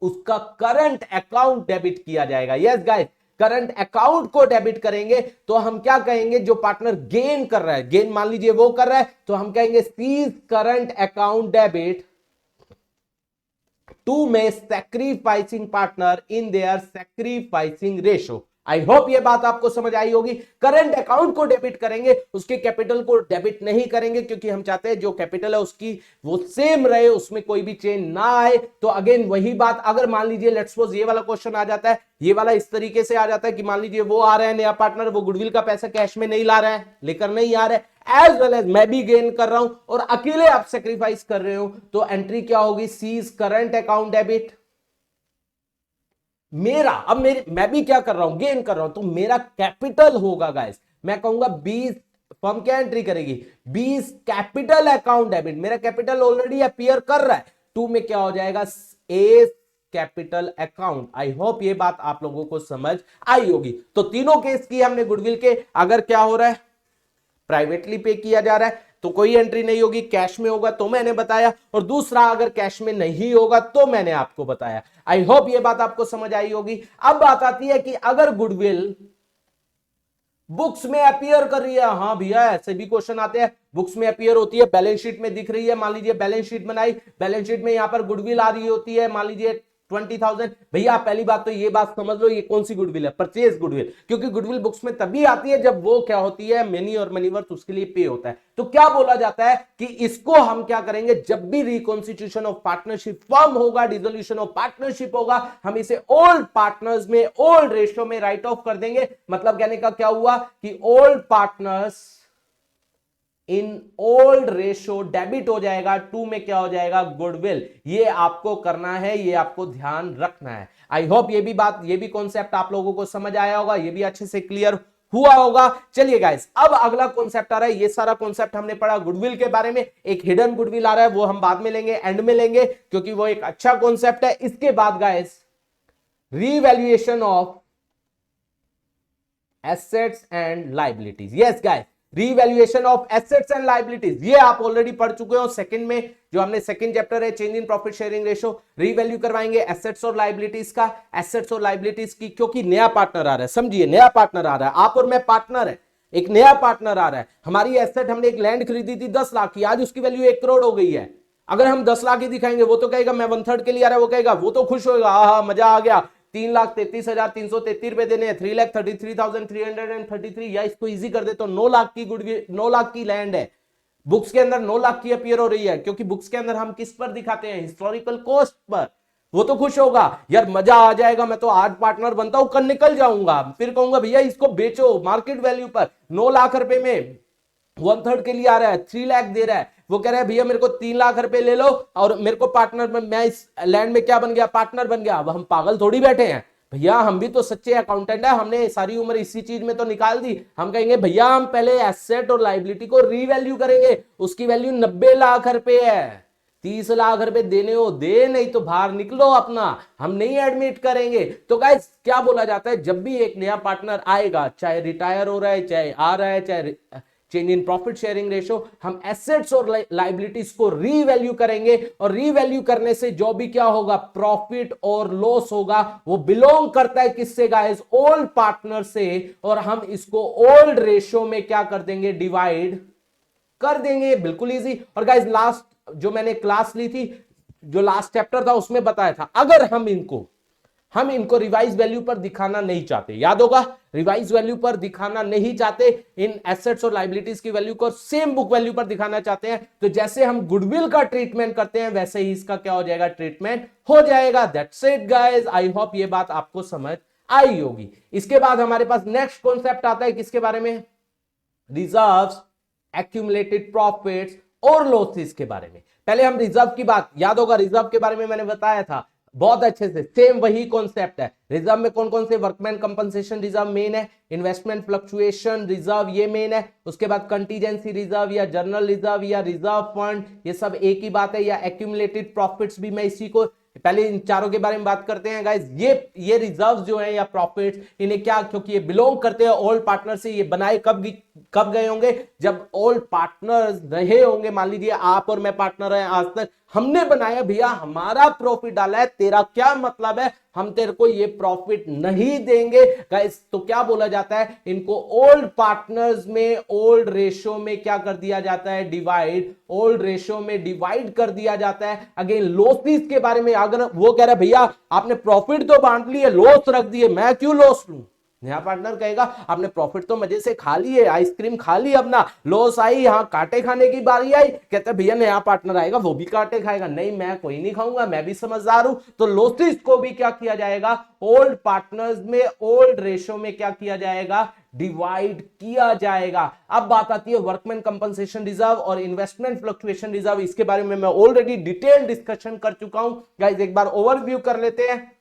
उसका करंट अकाउंट डेबिट किया जाएगा। यस गाइस, करंट अकाउंट को डेबिट करेंगे तो हम क्या कहेंगे, जो पार्टनर गेन कर रहा है, गेन मान लीजिए वो कर रहा है, तो हम कहेंगे C's current account debit to may sacrificing partner in their sacrificing ratio. I hope ये बात आपको समझ आई होगी। करंट अकाउंट को डेबिट करेंगे, उसके कैपिटल को डेबिट नहीं करेंगे, क्योंकि हम चाहते हैं जो कैपिटल है उसकी वो सेम रहे, उसमें कोई भी चेंज ना आए। तो अगेन वही बात, अगर मान लीजिए लेट्स सपोज ये वाला क्वेश्चन आ जाता है, ये वाला इस तरीके से आ जाता है कि मान लीजिए वो आ रहा है नया पार्टनर, वो गुडविल का पैसा कैश में नहीं ला रहा है, लेकर नहीं आ रहा है, एज वेल एज मैं भी गेन कर रहा हूं और अकेले आप सेक्रीफाइस कर रहे हो, तो एंट्री क्या होगी, सीज करंट अकाउंट डेबिट मेरा। अब मैं भी क्या कर रहा हूं, गेन कर रहा हूं, तो मेरा कैपिटल होगा गाइस, मैं कहूंगा 20, फर्म क्या एंट्री करेगी 20 कैपिटल अकाउंट डेबिट, मेरा कैपिटल ऑलरेडी अपीयर कर रहा है, 2 में क्या हो जाएगा ए कैपिटल अकाउंट। आई होप ये बात आप लोगों को समझ आई होगी। तो तीनों केस की हमने गुडविल के, अगर क्या हो रहा है प्राइवेटली पे किया जा रहा है तो कोई एंट्री नहीं होगी, कैश में होगा तो मैंने बताया, और दूसरा अगर कैश में नहीं होगा तो मैंने आपको बताया। आई होप ये बात आपको समझ आई होगी। अब बात आती है कि अगर गुडविल बुक्स में अपीयर कर रही है, हाँ भैया ऐसे भी क्वेश्चन आते हैं, बुक्स में अपीयर होती है, बैलेंस शीट में दिख रही है, मान लीजिए बैलेंस शीट बनाई, बैलेंस शीट में यहां पर गुडविल आ रही होती है, मान लीजिए 20,000। भैया पहली बात तो ये बात समझ लो, ये कौन सी गुडविल है, परचेज गुडविल, क्योंकि गुडविल बुक्स में तभी आती है जब वो क्या होती है मनी और मनी वर्थ उसके लिए पे होता है। तो क्या बोला जाता है कि इसको हम क्या करेंगे, जब भी रिकॉन्स्टिट्यूशन ऑफ पार्टनरशिप फॉर्म होगा, डिसोल्यूशन ऑफ पार्टनरशिप होगा, हम इसे ओल्ड पार्टनर्स में ओल्ड रेशियो में राइट ऑफ कर देंगे। मतलब कहने का क्या हुआ कि old partners in old ratio debit हो जाएगा, टू में क्या हो जाएगा, गुडविल। ये आपको करना है, ये आपको ध्यान रखना है। आई होप ये भी बात, ये भी कॉन्सेप्ट आप लोगों को समझ आया होगा, ये भी अच्छे से क्लियर हुआ होगा। चलिए गाइस, अब अगला कॉन्सेप्ट आ रहा है। ये सारा कॉन्सेप्ट हमने पढ़ा गुडविल के बारे में, एक हिडन गुडविल आ रहा है, वो हम बाद में लेंगे, एंड में लेंगे, क्योंकि वो एक अच्छा कॉन्सेप्ट है। इसके बाद guys, revaluation of assets and liabilities. Yes guys, revaluation of assets and liabilities, ये आप ऑलरेडी पढ़ चुके हो सेकंड में, जो हमने सेकंड चैप्टर है change in profit sharing ratio. Revalue करवाएंगे एसेट्स और लाइबिलिटीज का, एसेट्स और लाइबिलिटीज की, क्योंकि नया पार्टनर आ रहा है, समझिए नया पार्टनर आ रहा है, आप और मैं पार्टनर है, एक नया पार्टनर आ रहा है। हमारी एसेट, हमने एक लैंड खरीदी थी 10 लाख की, आज उसकी वैल्यू 1 करोड़ हो गई है। अगर हम 10 लाख ही दिखाएंगे, वो तो कहेगा मैं 1/3 के लिए आ रहा है, वो कहेगा, वो तो खुश होगा, हाँ मजा आ गया, 3,33,333 रुपए देने हैं, 3,33,333, या इसको इजी कर दे तो 9 लाख की गुडविल, 9 लाख की लैंड है, बुक्स के अंदर 9 लाख की अपीयर हो रही है, क्योंकि बुक्स के अंदर हम किस पर दिखाते हैं, हिस्टोरिकल कॉस्ट पर। वो तो खुश होगा, यार मजा आ जाएगा, मैं तो आज पार्टनर बनता हूं, कल निकल जाऊंगा, फिर कहूंगा भैया इसको बेचो मार्केट वैल्यू पर, 9 लाख रुपए में 1/3 के लिए आ रहा है, 3 लाख दे रहा है, वो कह रहा है भैया मेरे को 3 लाख रुपए ले लो, और मेरे को पार्टनर में, मैं इस लैंड में क्या बन गया, पार्टनर बन गया। अब हम पागल थोड़ी बैठे हैं भैया, हम भी तो सच्चे अकाउंटेंट है, हमने सारी उम्र इसी चीज में तो निकाल दी। हम कहेंगे भैया हम पहले एसेट और लाइबिलिटी को रीवैल्यू करेंगे, उसकी वैल्यू 90 लाख रुपए है, 30 लाख रुपए देने हो दे, नहीं तो बाहर निकलो अपना, हम नहीं एडमिट करेंगे। तो गाइस क्या बोला जाता है, जब भी एक नया पार्टनर आएगा, चाहे रिटायर हो रहा है, चाहे आ रहा है, चाहे change in profit sharing ratio, हम एसेट्स और लाइबिलिटीज को रीवैल्यू करेंगे, और रीवैल्यू करने से जो भी क्या होगा, प्रॉफिट और लॉस होगा, वो बिलोंग करता है किससे गाइस, ओल्ड पार्टनर से, और हम इसको ओल्ड रेशो में क्या कर देंगे, डिवाइड कर देंगे, बिल्कुल इजी। और गाइस लास्ट जो मैंने क्लास ली थी, जो लास्ट चैप्टर था, उसमें बताया था, अगर हम इनको रिवाइज वैल्यू पर दिखाना नहीं चाहते, याद होगा, रिवाइज वैल्यू पर दिखाना नहीं चाहते, इन एसेट्स और लाइबिलिटीज की वैल्यू को सेम बुक वैल्यू पर दिखाना चाहते हैं, तो जैसे हम गुडविल का ट्रीटमेंट करते हैं, वैसे ही इसका क्या हो जाएगा, ट्रीटमेंट हो जाएगा। That's it guys, I hope ये बात आपको समझ आई होगी। इसके बाद हमारे पास नेक्स्ट कॉन्सेप्ट आता है, किसके बारे में, रिजर्व्स, एक्यूमुलेटेड प्रॉफिट्स और लॉसेस के बारे में। पहले हम रिजर्व की बात, याद होगा रिजर्व के बारे में मैंने बताया था बहुत अच्छे से, सेम वही कॉन्सेप्ट है। रिजर्व में कौन कौन से, वर्कमैन कंपनसेशन रिजर्व मेन है, इन्वेस्टमेंट फ्लक्चुएशन रिजर्व ये मेन है, उसके बाद कंटीजेंसी रिजर्व या जनरल रिजर्व या रिजर्व फंड, ये सब एक ही बात है, या एक्यूमुलेटेड प्रॉफिट्स भी, मैं इसी को पहले इन चारों के बारे में बात करते हैं गाइस। ये रिजर्व जो है या प्रॉफिट्स, इन्हें क्या, क्योंकि ये बिलोंग करते हैं ओल्ड पार्टनर से, ये बनाए कब गए होंगे, जब ओल्ड पार्टनर्स रहे होंगे। मान लीजिए आप और मैं पार्टनर हैं, आज तक हमने बनाया, भैया हमारा प्रॉफिट डाला है, तेरा क्या मतलब है, हम तेरे को ये प्रॉफिट नहीं देंगे गाइस। तो क्या बोला जाता है, इनको ओल्ड पार्टनर्स में ओल्ड रेशो में क्या कर दिया जाता है, डिवाइड, ओल्ड रेशो में डिवाइड कर दिया जाता है। अगेन लॉसेस के बारे में, अगर वो कह रहा है भैया आपने प्रॉफिट तो बांट लिए, लॉस रख दिए, मैं क्यों लॉस लूं, नया पार्टनर कहेगा आपने प्रॉफिट तो मजे से खा लिए, आइसक्रीम खा ली, अपना लॉस आई, यहां कांटे खाने की बारी आई, कहते भैया नया पार्टनर आएगा वो भी कांटे खाएगा, नहीं मैं कोई नहीं खाऊंगा, मैं भी समझदार हूं। तो लॉसेस को भी क्या किया जाएगा, ओल्ड पार्टनर्स में ओल्ड रेशो में क्या किया जाएगा, डिवाइड किया जाएगा। अब बात आती है वर्कमैन कंपनसेशन रिजर्व और इन्वेस्टमेंट फ्लक्चुएशन रिजर्व, इसके बारे में मैं ऑलरेडी डिटेल डिस्कशन कर चुका हूं गाइस, एक बार ओवरव्यू कर लेते हैं।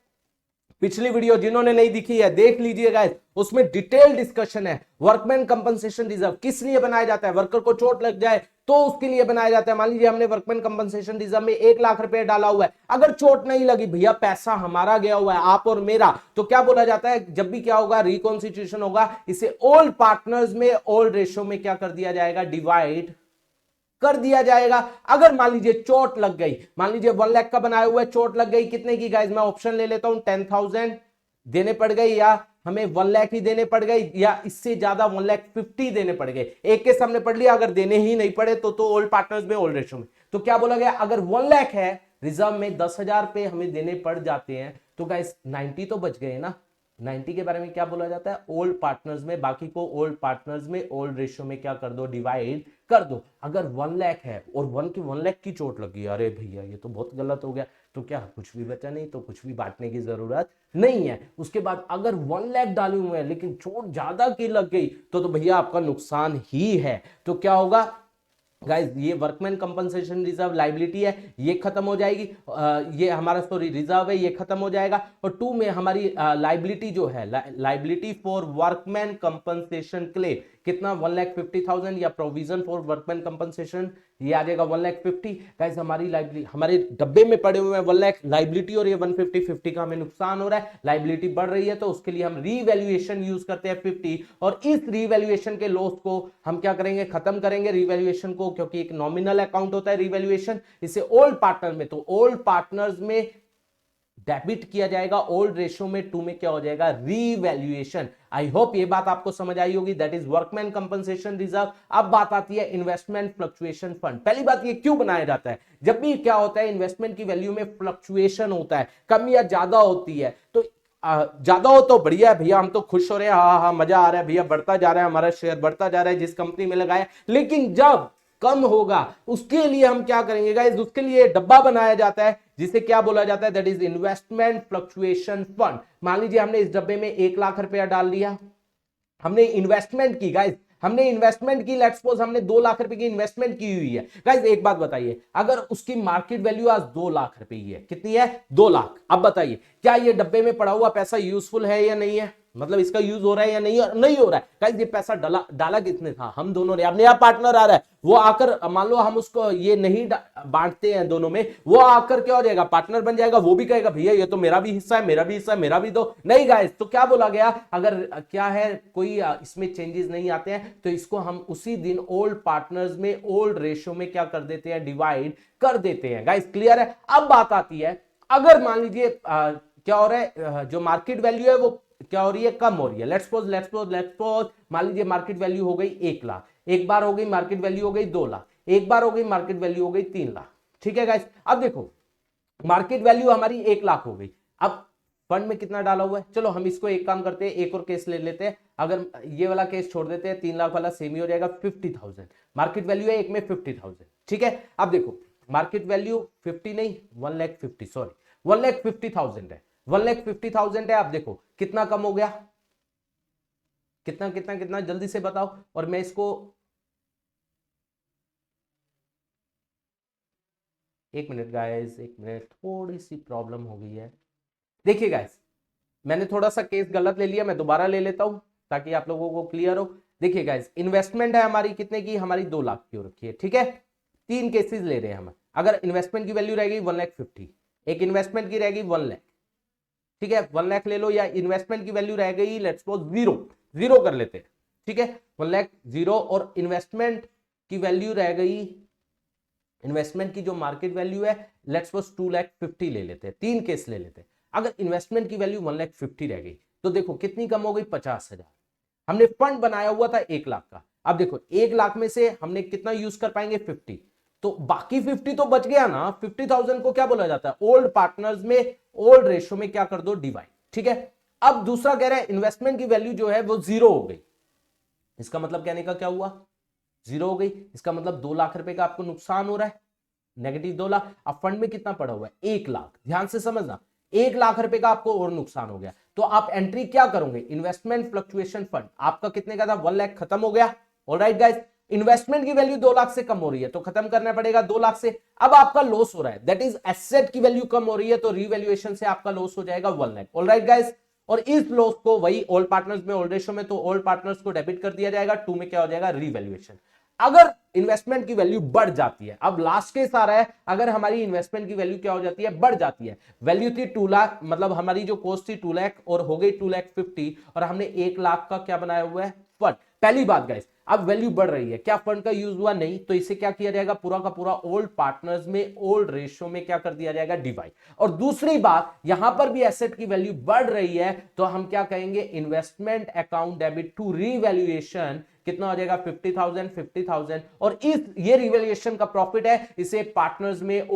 पिछली वीडियो जिन्होंने नहीं दिखी है देख लीजिए गाइस, उसमें डिटेल डिस्कशन है। वर्कमैन कंपनसेशन रिजर्व किस लिए बनाया जाता है, वर्कर को चोट लग जाए तो उसके लिए बनाया जाता है। मान लीजिए हमने वर्कमैन कंपनसेशन रिजर्व में 1 लाख रुपए डाला हुआ है, अगर चोट नहीं लगी, भैया पैसा हमारा गया हुआ है, आप और मेरा, तो क्या बोला जाता है, जब भी क्या होगा, रिकॉन्स्टिट्यूशन होगा, इसे ओल्ड पार्टनर्स में ओल्ड रेशो में क्या कर दिया जाएगा, डिवाइड कर दिया जाएगा। अगर मान लीजिए चोट लग गई, मान लीजिए 1 लाख का बनाया हुआ है, चोट लग गई, कितने की गाइस, मैं ऑप्शन ले लेता हूं, 10,000 देने पड़ गई, या हमें 1 लाख ही देने पड़ गई, या इससे ज्यादा 1,50,000 देने पड़ गए। एक के सामने पढ़ लिया, अगर देने ही नहीं पड़े तो ओल्ड पार्टनर्स में ओल्ड रेशो में। तो क्या बोला गया, अगर 1 लाख है, रिजर्व में 10,000 पे हमें देने पड़ जाते हैं, तो गाइस 90 तो बच गए ना। 90 के बारे में क्या बोला जाता है, ओल्ड पार्टनर्स में, बाकी को ओल्ड पार्टनर्स में ओल्ड रेशियो में क्या कर दो, डिवाइड कर दो। अगर 1 लाख है और 1 लाख की चोट लगी, अरे भैया ये तो बहुत गलत हो गया, तो क्या कुछ भी बचा नहीं, तो कुछ भी बांटने की जरूरत नहीं है। उसके बाद अगर 1 लाख डाले हुए हैं लेकिन चोट ज्यादा की लग गई, तो भैया आपका नुकसान ही है। तो क्या होगा, गाइज ये वर्कमैन कंपनसेशन रिजर्व लाइबिलिटी है, ये खत्म हो जाएगी, ये हमारा सॉरी रिजर्व है, ये खत्म हो जाएगा। और 2 में हमारी लाइबिलिटी जो है, liability for workman compensation claim कितना 1,50,000 या प्रोविजन फॉर वर्कमैन कंपनसेशन, ये आ जाएगा 1,50,000। गाइज हमारी लाइबिलिटी हमारे डब्बे में पड़े हुए हैं 1 लाख लाइबिलिटी, और ये 150 का हमें नुकसान हो रहा है, लाइबिलिटी बढ़ रही है, तो उसके लिए हम रीवैल्यूएशन यूज करते हैं 50, और इस रीवैल्यूएशन के लॉस को हम क्या करेंगे, खत्म करेंगे रीवैल्यूएशन को, क्योंकि एक नॉमिनल अकाउंट होता है रीवैल्यूएशन, इसे ओल्ड पार्टनर में, तो ओल्ड पार्टनर्स में डेबिट किया जाएगा, ओल्ड रेशियो में 2 में क्या हो जाएगा, रीवैल्यूएशन। आई होप ये बात आपको समझ आई होगी, that is workman compensation reserve. अब बात आती है इन्वेस्टमेंट फ्लक्चुएशन फंड। पहली बात ये क्यों बनाया जाता है, जब भी क्या होता है इन्वेस्टमेंट की वैल्यू में फ्लक्चुएशन होता है, कम या ज्यादा होती है, तो ज्यादा हो तो बढ़िया है भैया, हम तो खुश हो रहे हैं, हाँ हाँ मजा आ रहा है भैया, बढ़ता जा रहा है हमारा शेयर, बढ़ता जा रहा है जिस कंपनी में लगाया। लेकिन जब कम होगा उसके लिए हम क्या करेंगे गाइस, उसके लिए डब्बा बनाया जाता है जिसे क्या बोला जाता है, that is investment fluctuation fund. मान लीजिए हमने इस डब्बे में 1 लाख रुपया डाल दिया, हमने इन्वेस्टमेंट की गाइस, हमने इन्वेस्टमेंट की, लेट्स सपोज हमने 2 लाख रुपए की इन्वेस्टमेंट की हुई है। गाइस एक बात बताइए, अगर उसकी मार्केट वैल्यू आज 2 लाख रुपए की है, कितनी है 2 लाख, अब बताइए क्या ये डब्बे में पड़ा हुआ पैसा यूजफुल है या नहीं है, मतलब इसका यूज हो रहा है या नहीं हो रहा है। गाइस ये पैसा डाला किसने था, हम दोनों ने। अब नया पार्टनर आ रहा है, वो आकर मान लो हम उसको ये नहीं बांटते हैं दोनों में, वो आकर क्या हो जाएगा, पार्टनर बन जाएगा, वो भी कहेगा भैया ये तो मेरा भी हिस्सा है, मेरा भी हिस्सा है, मेरा भी दो। नहीं गाइस, तो क्या बोला गया, अगर क्या है कोई इसमें चेंजेस नहीं आते हैं तो इसको हम उसी दिन ओल्ड पार्टनर्स में ओल्ड रेशियो में क्या कर देते हैं, डिवाइड कर देते हैं। गाइस क्लियर है। अब बात आती है, अगर मान लीजिए क्या हो रहा है, जो मार्केट वैल्यू है वो क्या हो रही है, कम हो रही है। लेट्स सपोज मान लीजिए मार्केट वैल्यू हो गई 1 लाख, एक बार हो गई मार्केट वैल्यू हो गई 2 लाख, एक बार हो गई मार्केट वैल्यू हो गई 3 लाख। ठीक है गाइस, अब देखो मार्केट वैल्यू हमारी 1 लाख हो गई, अब फंड में कितना डाला हुआ है, चलो हम इसको एक काम करते हैं, एक और केस ले लेते हैं, अगर ये वाला केस छोड़ देते हैं, 3 लाख वाला सेम ही हो जाएगा 50,000, मार्केट वैल्यू है एक में 50,000। ठीक है, अब देखो मार्केट वैल्यू 50 नहीं 1,50,000 सॉरी 1,50,000 है, 1,50,000 है। आप देखो कितना कम हो गया, कितना कितना कितना जल्दी से बताओ, और मैं इसको एक मिनट गाइस, एक मिनट, थोड़ी सी प्रॉब्लम हो गई है। देखिए गाइस, मैंने थोड़ा सा केस गलत ले लिया, मैं दोबारा ले लेता हूं ताकि आप लोगों को क्लियर हो। देखिए गाइस, इन्वेस्टमेंट है हमारी कितने की, हमारी 2 लाख की हो रखी है। ठीक है, 3 केसेस ले रहे हैं हम, अगर इन्वेस्टमेंट की वैल्यू रहेगी 1,50,000, एक इन्वेस्टमेंट की रहेगी 1 लाख, ठीक है 1 लाख ले लो, या इन्वेस्टमेंट की वैल्यू रह गई लेट्स सपोज जीरो कर लेते हैं। ठीक है 1 लाख जीरो, और इन्वेस्टमेंट की वैल्यू रह गई, इन्वेस्टमेंट की जो मार्केट वैल्यू है लेट्स सपोज 2,50,000 ले लेते हैं, 3 केस ले लेते हैं। अगर इन्वेस्टमेंट की वैल्यू 1,50,000 रह गई तो देखो कितनी कम हो गई, 50,000। हमने फंड बनाया हुआ था 1 लाख का, अब देखो 1 लाख में से हमने कितना यूज कर पाएंगे 50, तो बाकी 50 तो बच गया ना। 50,000 को क्या बोला जाता है, ओल्ड पार्टनर्स में ओल्ड रेशियो में क्या कर दो, डिवाइड। ठीक है, अब दूसरा कह रहा है इन्वेस्टमेंट की वैल्यू जो है वो 0 हो गई, इसका मतलब कहने का क्या हुआ, 0 हो गई, इसका मतलब 2 लाख रुपए का आपको नुकसान हो रहा है, नेगेटिव 2 लाख। अब फंड में कितना पड़ा हुआ है 1 लाख, ध्यान से समझना, 1 लाख रुपए का आपको और नुकसान हो गया, तो आप एंट्री क्या करोगे, इन्वेस्टमेंट फ्लक्चुएशन फंड, आपका कितने का था 1 लाख, खत्म हो गया। ऑलराइट गाइस, इन्वेस्टमेंट की वैल्यू 2 लाख से कम हो रही है तो खत्म करना पड़ेगा 2 लाख से। अब आपका लॉस हो रहा है, दैट इज एसेट की वैल्यू कम हो रही है, तो रीवैल्यूएशन से आपका लॉस हो जाएगा 1 लाख। ऑलराइट गाइस, और इस लॉस को वही ओल्ड पार्टनर्स में ओल्ड रेशियो में, तो ओल्ड पार्टनर्स को डेबिट कर दिया जाएगा, 2 में क्या हो जाएगा, रीवैल्यूएशन। अगर इन्वेस्टमेंट की वैल्यू बढ़ जाती है, अब लास्ट केस आ रहा है, अगर हमारी इन्वेस्टमेंट की वैल्यू क्या हो जाती है, बढ़ जाती है, वैल्यू थी 2 लाख, मतलब हमारी जो कॉस्ट थी 2 लाख और हो गई 2,50,000, और हमने 1 लाख का क्या बनाया हुआ है, फंड। पहली बात गाइस, अब वैल्यू बढ़ रही है, क्या फंड का यूज हुआ, नहीं, तो इसे क्या किया जाएगा, पूरा का पूरा ओल्ड पार्टनर्स में ओल्ड रेशियो में क्या कर दिया जाएगा, डिवाइड। और दूसरी बात, यहां पर भी एसेट की वैल्यू बढ़ रही है तो हम क्या कहेंगे, investment account debit to revaluation, कितना हो जाएगा 50,000, और इस ये रिवैल्यूएशन का प्रॉफिट है, इसे पार्टनर्स में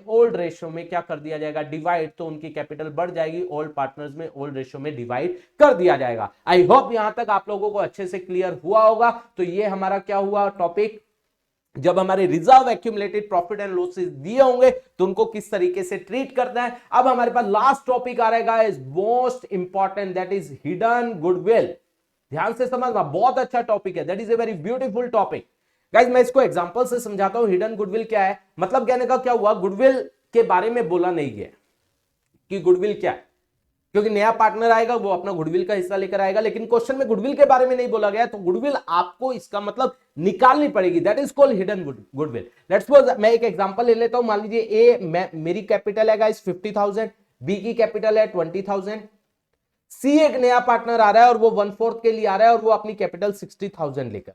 ओल्ड रेशियो में क्या कर दिया जाएगा, डिवाइड, तो उनकी कैपिटल बढ़ जाएगी, ओल्ड पार्टनर्स में ओल्ड रेशियो में डिवाइड कर दिया जाएगा। आई होप यहां तक आप लोगों को अच्छे से क्लियर हुआ होगा। तो ये हमारा क्या हुआ टॉपिक, जब हमारे reserve accumulated profit and losses दिए होंगे तो उनको किस तरीके से ट्रीट करना है। अब हमारे पास लास्ट टॉपिक आ रहेगा, is most important, that is hidden goodwill. ध्यान से समझना, बहुत अच्छा टॉपिक है, that is a very beautiful topic. Guys मैं इसको एग्जांपल से समझाता हूं। हिडन गुडविल क्या है, मतलब कहने का क्या हुआ, गुडविल के बारे में बोला नहीं गया कि गुडविल क्या है, क्योंकि नया पार्टनर आएगा वो अपना गुडविल का हिस्सा लेकर आएगा, लेकिन क्वेश्चन में गुडविल के बारे में नहीं बोला गया, तो गुडविल आपको इसका मतलब निकालनी पड़ेगी, that is called hidden goodwill. Let's suppose मैं एक एग्जांपल ले लेता हूं, मान लीजिए ए मेरी कैपिटल है गाइस 50,000, बी की कैपिटल है 20,000, सी एक नया पार्टनर आ रहा है और वो 1/4 के लिए आ रहा है और वो अपनी कैपिटल 60,000 लेकर।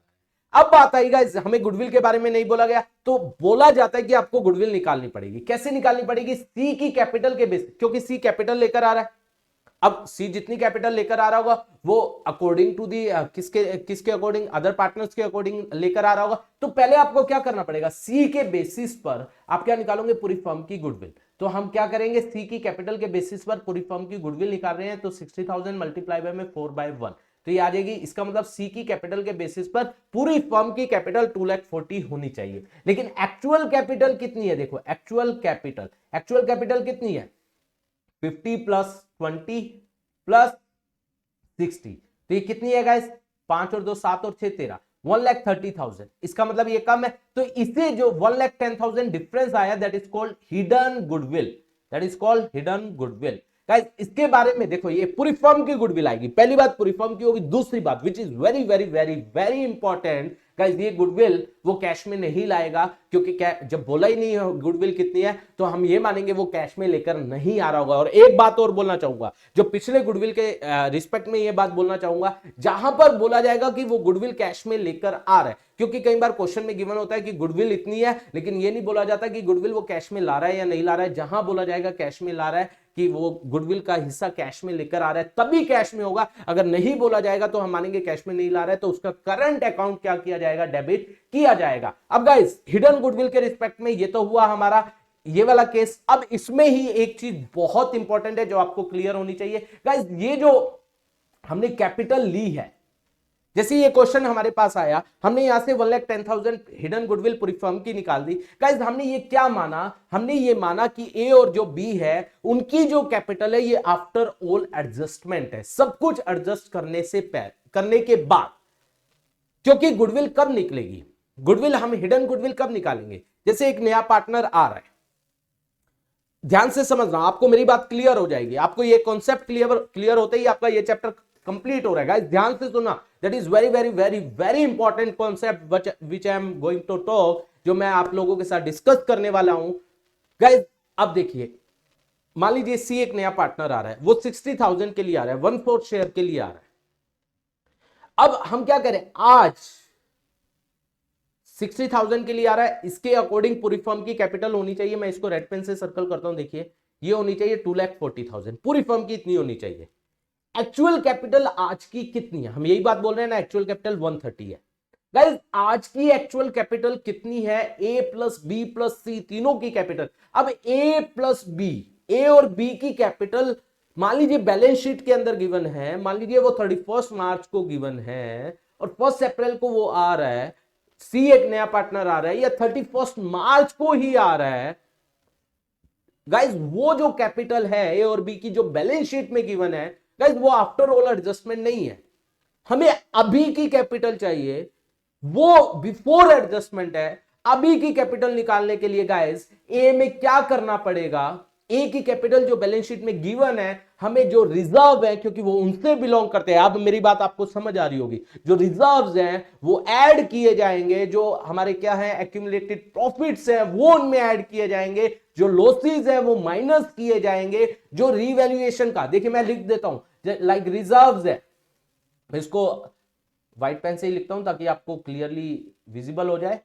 अब बात आई गाइस, हमें गुडविल के बारे में नहीं बोला गया, तो बोला जाता है कि आपको गुडविल निकालनी पड़ेगी। कैसे निकालनी पड़ेगी, सी की कैपिटल के बेस, क्योंकि सी कैपिटल लेकर आ रहा है। अब सी जितनी कैपिटल लेकर आ रहा होगा वो अकॉर्डिंग टू दी किसके अकॉर्डिंग, अदर पार्टनर्स के अकॉर्डिंग लेकर आ रहा होगा। तो पहले आपको क्या करना पड़ेगा, सी के बेसिस पर आप क्या निकालोगे, पूरी फर्म की गुडविल। तो हम क्या करेंगे, सी की कैपिटल के बेसिस पर पूरी फर्म की गुडविल निकाल रहे हैं, तो 60,000 मल्टीप्लाई बाय में 4/1, तो ये आ जाएगी। इसका मतलब सी की कैपिटल के बेसिस पर पूरी फर्म की कैपिटल 2,40,000 होनी चाहिए। लेकिन एक्चुअल कैपिटल कितनी है, देखो एक्चुअल कैपिटल कितनी है, 50 प्लस 20 प्लस 60, तो ये कितनी है गाइस, 5 और 2 7 और 6 13, 1,30,000। इसका मतलब ये कम है, तो इसे जो 1,10,000 डिफरेंस आया that is called hidden goodwill. Guys इसके बारे में देखो, ये पूरी फर्म की गुडविल आएगी, पहली बात पूरी फर्म की होगी। दूसरी बात which is very very very very important guys, ये गुडविल वो कैश में नहीं लाएगा, क्योंकि जब बोला ही नहीं है गुडविल कितनी है तो हम ये मानेंगे वो कैश में लेकर नहीं आ रहा होगा। और एक बात और बोलना चाहूंगा, जो पिछले गुडविल के रिस्पेक्ट में ये बात बोलना चाहूंगा, जहां पर बोला जाएगा कि वो गुडविल कैश में लेकर आ रहा है, क्योंकि कई बार क्वेश्चन में गिवन होता है कि गुडविल इतनी है, लेकिन ये नहीं बोला जाता कि गुडविल वो कैश में ला रहा है या नहीं ला रहा है। जहां बोला जाएगा कैश में ला रहा है कि वो गुडविल का हिस्सा कैश में लेकर आ रहा है, तभी कैश में होगा। अगर नहीं बोला जाएगा तो हम मानेंगे कैश में नहीं ला रहा है, तो उसका करंट अकाउंट क्या किया जाएगा, डेबिट किया जाएगा। अब गाइस हिडन गुडविल के रिस्पेक्ट में ये तो हुआ हमारा ये वाला केस। अब इसमें ही एक चीज बहुत इंपॉर्टेंट है जो आपको क्लियर होनी चाहिए गाइस, ये जो हमने कैपिटल ली है, जैसे ये क्वेश्चन हमारे पास आया, हमने यहां से 1,10,000 हिडन गुडविल पूरी फर्म की निकाल दी। गाइस हमने ये क्या माना, हमने ये माना कि ए और जो बी है उनकी जो कैपिटल है ये आफ्टर ऑल एडजस्टमेंट है, सब कुछ एडजस्ट करने के बाद। क्योंकि गुडविल कब निकलेगी, गुडविल हम हिडन गुडविल कब निकालेंगे, जैसे एक नया पार्टनर आ रहा है। ध्यान से समझना, आपको मेरी बात क्लियर हो जाएगी, आपको ये कॉन्सेप्ट क्लियर होते ही आपका ये चैप्टर कंप्लीट हो रहा है। गाइस ध्यान से सुनना, that is very very very very important concept which I am going to talk, जो मैं आप लोगों के साथ डिस्कस करने वाला हूं। गाइस अब देखिए, मान लीजिए सी एक नया पार्टनर आ रहा है, वो 60,000 के लिए आ रहा है, 1/4 शेयर के लिए आ रहा है। अब हम क्या करें, आज 60,000 के लिए आ रहा है, इसके अकॉर्डिंग पूरी फर्म की कैपिटल होनी चाहिए, मैं इसको रेड पेन से सर्कल करता हूं, देखिए ये होनी चाहिए 2,40,000, पूरी फर्म की इतनी होनी चाहिए। एक्चुअल कैपिटल आज की कितनी है, हम यही बात बोल रहे हैं ना, एक्चुअल कैपिटल 130 है। गाइस आज की एक्चुअल कैपिटल कितनी है, ए प्लस बी प्लस सी तीनों की कैपिटल। अब ए प्लस बी, ए और बी की कैपिटल मान लीजिए बैलेंस शीट के अंदर गिवन है, मान लीजिए वो 31 मार्च को गिवन है और 1 अप्रैल को वो आ रहा है, सी एक नया पार्टनर आ रहा है या 31 मार्च को ही आ रहा है। गाइस वो जो कैपिटल है ए और बी की जो बैलेंस शीट में गिवन है, गाइस वो आफ्टर ऑल एडजस्टमेंट नहीं है, हमें अभी की कैपिटल चाहिए, वो बिफोर एडजस्टमेंट है। अभी की कैपिटल निकालने के लिए गाइस ए में क्या करना पड़ेगा, ए की कैपिटल जो बैलेंस शीट में गिवन है, हमें जो रिजर्व है, क्योंकि वो उनसे बिलोंग करते हैं, अब मेरी बात आपको समझ आ रही होगी, जो रिजर्व्स हैं वो ऐड किए जाएंगे, जो हमारे क्या है एक्यूमुलेटेड प्रॉफिट्स हैं वो उनमें ऐड किए जाएंगे, जो लॉसेस हैं वो माइनस किए जाएंगे, जो रिवैल्यूएशन का, देखिए मैं लिख देता हूं लाइक रिजर्व्स है, मैं इसको व्हाइट पेन से ही लिखता हूं ताकि आपको क्लियरली विजिबल हो जाए।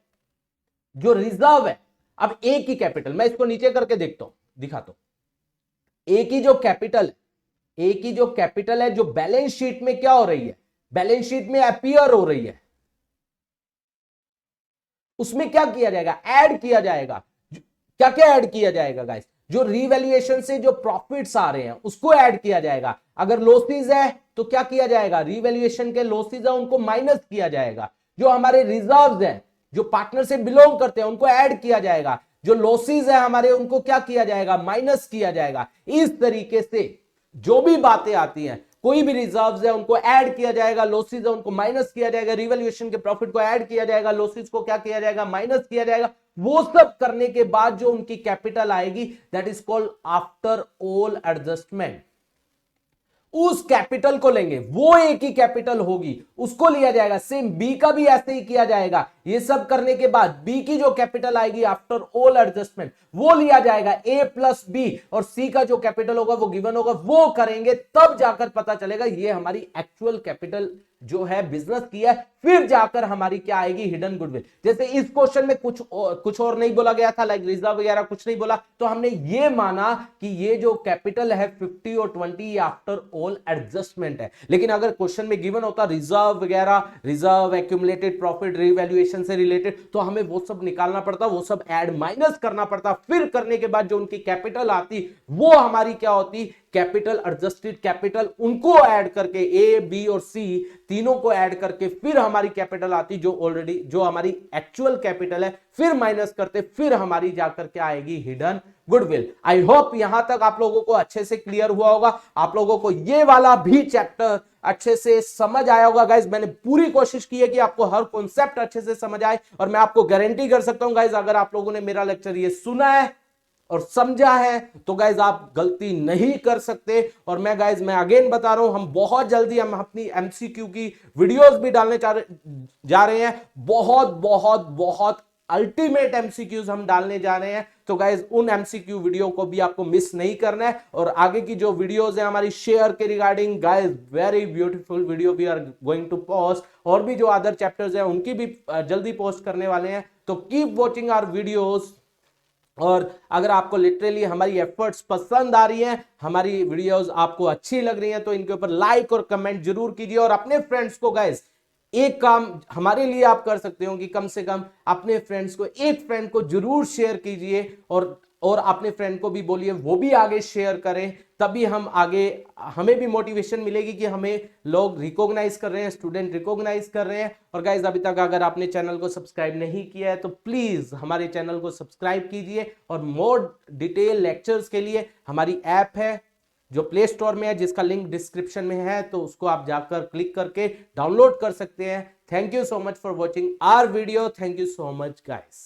जो रिजर्व है, अब ए की कैपिटल, मैं इसको नीचे करके देखता हूं, दिखाता हूं। ए की जो कैपिटल है, ए की जो कैपिटल है, जो बैलेंस शीट में क्या हो रही है, बैलेंस शीट में अपीयर हो रही है, उसमें क्या किया जाएगा, ऐड किया जाएगा। क्या क्या ऐड किया जाएगा गाइस, जो रिवैल्यूएशन से जो प्रॉफिट्स आ रहे हैं उसको ऐड किया जाएगा। अगर लॉसेस है तो क्या किया जाएगा, रिवैल्यूएशन के लॉसेस है उनको माइनस किया जाएगा। जो हमारे रिजर्व्स हैं, जो पार्टनर से बिलोंग करते हैं उनको ऐड किया जाएगा। जो लॉसेस है हमारे उनको क्या किया जाएगा, माइनस किया जाएगा। इस तरीके से जो भी बातें आती हैं, कोई भी रिजर्व्स है उनको ऐड किया जाएगा, लॉसेस है उनको माइनस किया जाएगा, रिवैल्यूएशन के प्रॉफिट को ऐड किया जाएगा, लॉसेस को क्या किया जाएगा, माइनस किया जाएगा। वो सब करने के बाद जो उनकी कैपिटल आएगी that is called after all adjustment. उस कैपिटल को लेंगे, वो एक ही कैपिटल होगी, उसको लिया जाएगा। सेम बी का भी ऐसे ही किया जाएगा। ये सब करने के बाद बी की जो कैपिटल आएगी आफ्टर ऑल एडजस्टमेंट वो लिया जाएगा ए प्लस बी, और सी का जो कैपिटल होगा वो गिवन होगा, वो करेंगे तब जाकर पता चलेगा ये हमारी एक्चुअल कैपिटल जो है बिजनेस की है। फिर जाकर हमारी क्या आएगी, हिडन गुडविल। जैसे इस क्वेश्चन में कुछ और नहीं बोला गया था, लाइक रिजर्व वगैरह कुछ नहीं बोला, तो हमने ये माना कि ये जो कैपिटल है 50 और 20 आफ्टर ऑल एडजस्टमेंट है। लेकिन अगर क्वेश्चन में गिवन होता रिजर्व वगैरह, रिजर्व, एक्यूमुलेटेड प्रॉफिट, रिवैल्यूएशन से रिलेटेड, तो हमें वो सब निकालना पड़ता, वो सब ऐड माइनस करना पड़ता। फिर करने के बाद जो उनकी कैपिटल आती वो हमारी क्या होती, कैपिटल, एडजस्टेड कैपिटल, उनको ऐड करके ए बी और सी तीनों को ऐड करके फिर हमारी कैपिटल आती जो ऑलरेडी जो हमारी एक्चुअल कैपिटल है, फिर माइनस करते, फिर हमारी जाकर के आएगी हिडन गुडविल। आई होप यहां तक आप लोगों को अच्छे से क्लियर हुआ होगा, आप लोगों को ये वाला भी चैप्टर अच्छे से समझ आया होगा। गाइज मैंने पूरी कोशिश की है कि आपको हर कॉन्सेप्ट अच्छे से समझ आए, और मैं आपको गारंटी कर सकता हूं गाइज अगर आप लोगों ने मेरा लेक्चर ये सुना है और समझा है तो गाइज आप गलती नहीं कर सकते। और मैं अगेन बता रहा हूं, हम बहुत जल्दी हम अपनी एमसीक्यू की वीडियोस भी डालने जा रहे हैं। बहुत बहुत बहुत अल्टीमेट एमसीक्यूज हम डालने जा रहे हैं, तो गाइज उन एमसीक्यू वीडियो को भी आपको मिस नहीं करना है। और आगे की जो वीडियोस है हमारी शेयर के regarding, guys very beautiful video we are going to post, और भी जो अदर चैप्टर्स है उनकी भी जल्दी पोस्ट करने वाले हैं। तो कीप वॉचिंग आवर वीडियोस, और अगर आपको लिटरली हमारी एफर्ट्स पसंद आ रही हैं, हमारी वीडियोस आपको अच्छी लग रही हैं, तो इनके ऊपर लाइक और कमेंट जरूर कीजिए। और अपने फ्रेंड्स को गाइस एक काम हमारे लिए आप कर सकते हो कि कम से कम अपने फ्रेंड्स को, एक फ्रेंड को जरूर शेयर कीजिए, और अपने फ्रेंड को भी बोलिए वो भी आगे शेयर करें, तभी हम आगे, हमें भी मोटिवेशन मिलेगी कि हमें लोग रिकॉग्नाइज कर रहे हैं, स्टूडेंट रिकॉग्नाइज कर रहे हैं। और गाइज अभी तक अगर आपने चैनल को सब्सक्राइब नहीं किया है तो प्लीज हमारे चैनल को सब्सक्राइब कीजिए। और मोर डिटेल लेक्चर्स के लिए हमारी ऐप है जो प्ले स्टोर में है, जिसका लिंक डिस्क्रिप्शन में है, तो उसको आप जाकर क्लिक करके डाउनलोड कर सकते हैं। Thank you so much for watching our video. Thank you so much guys.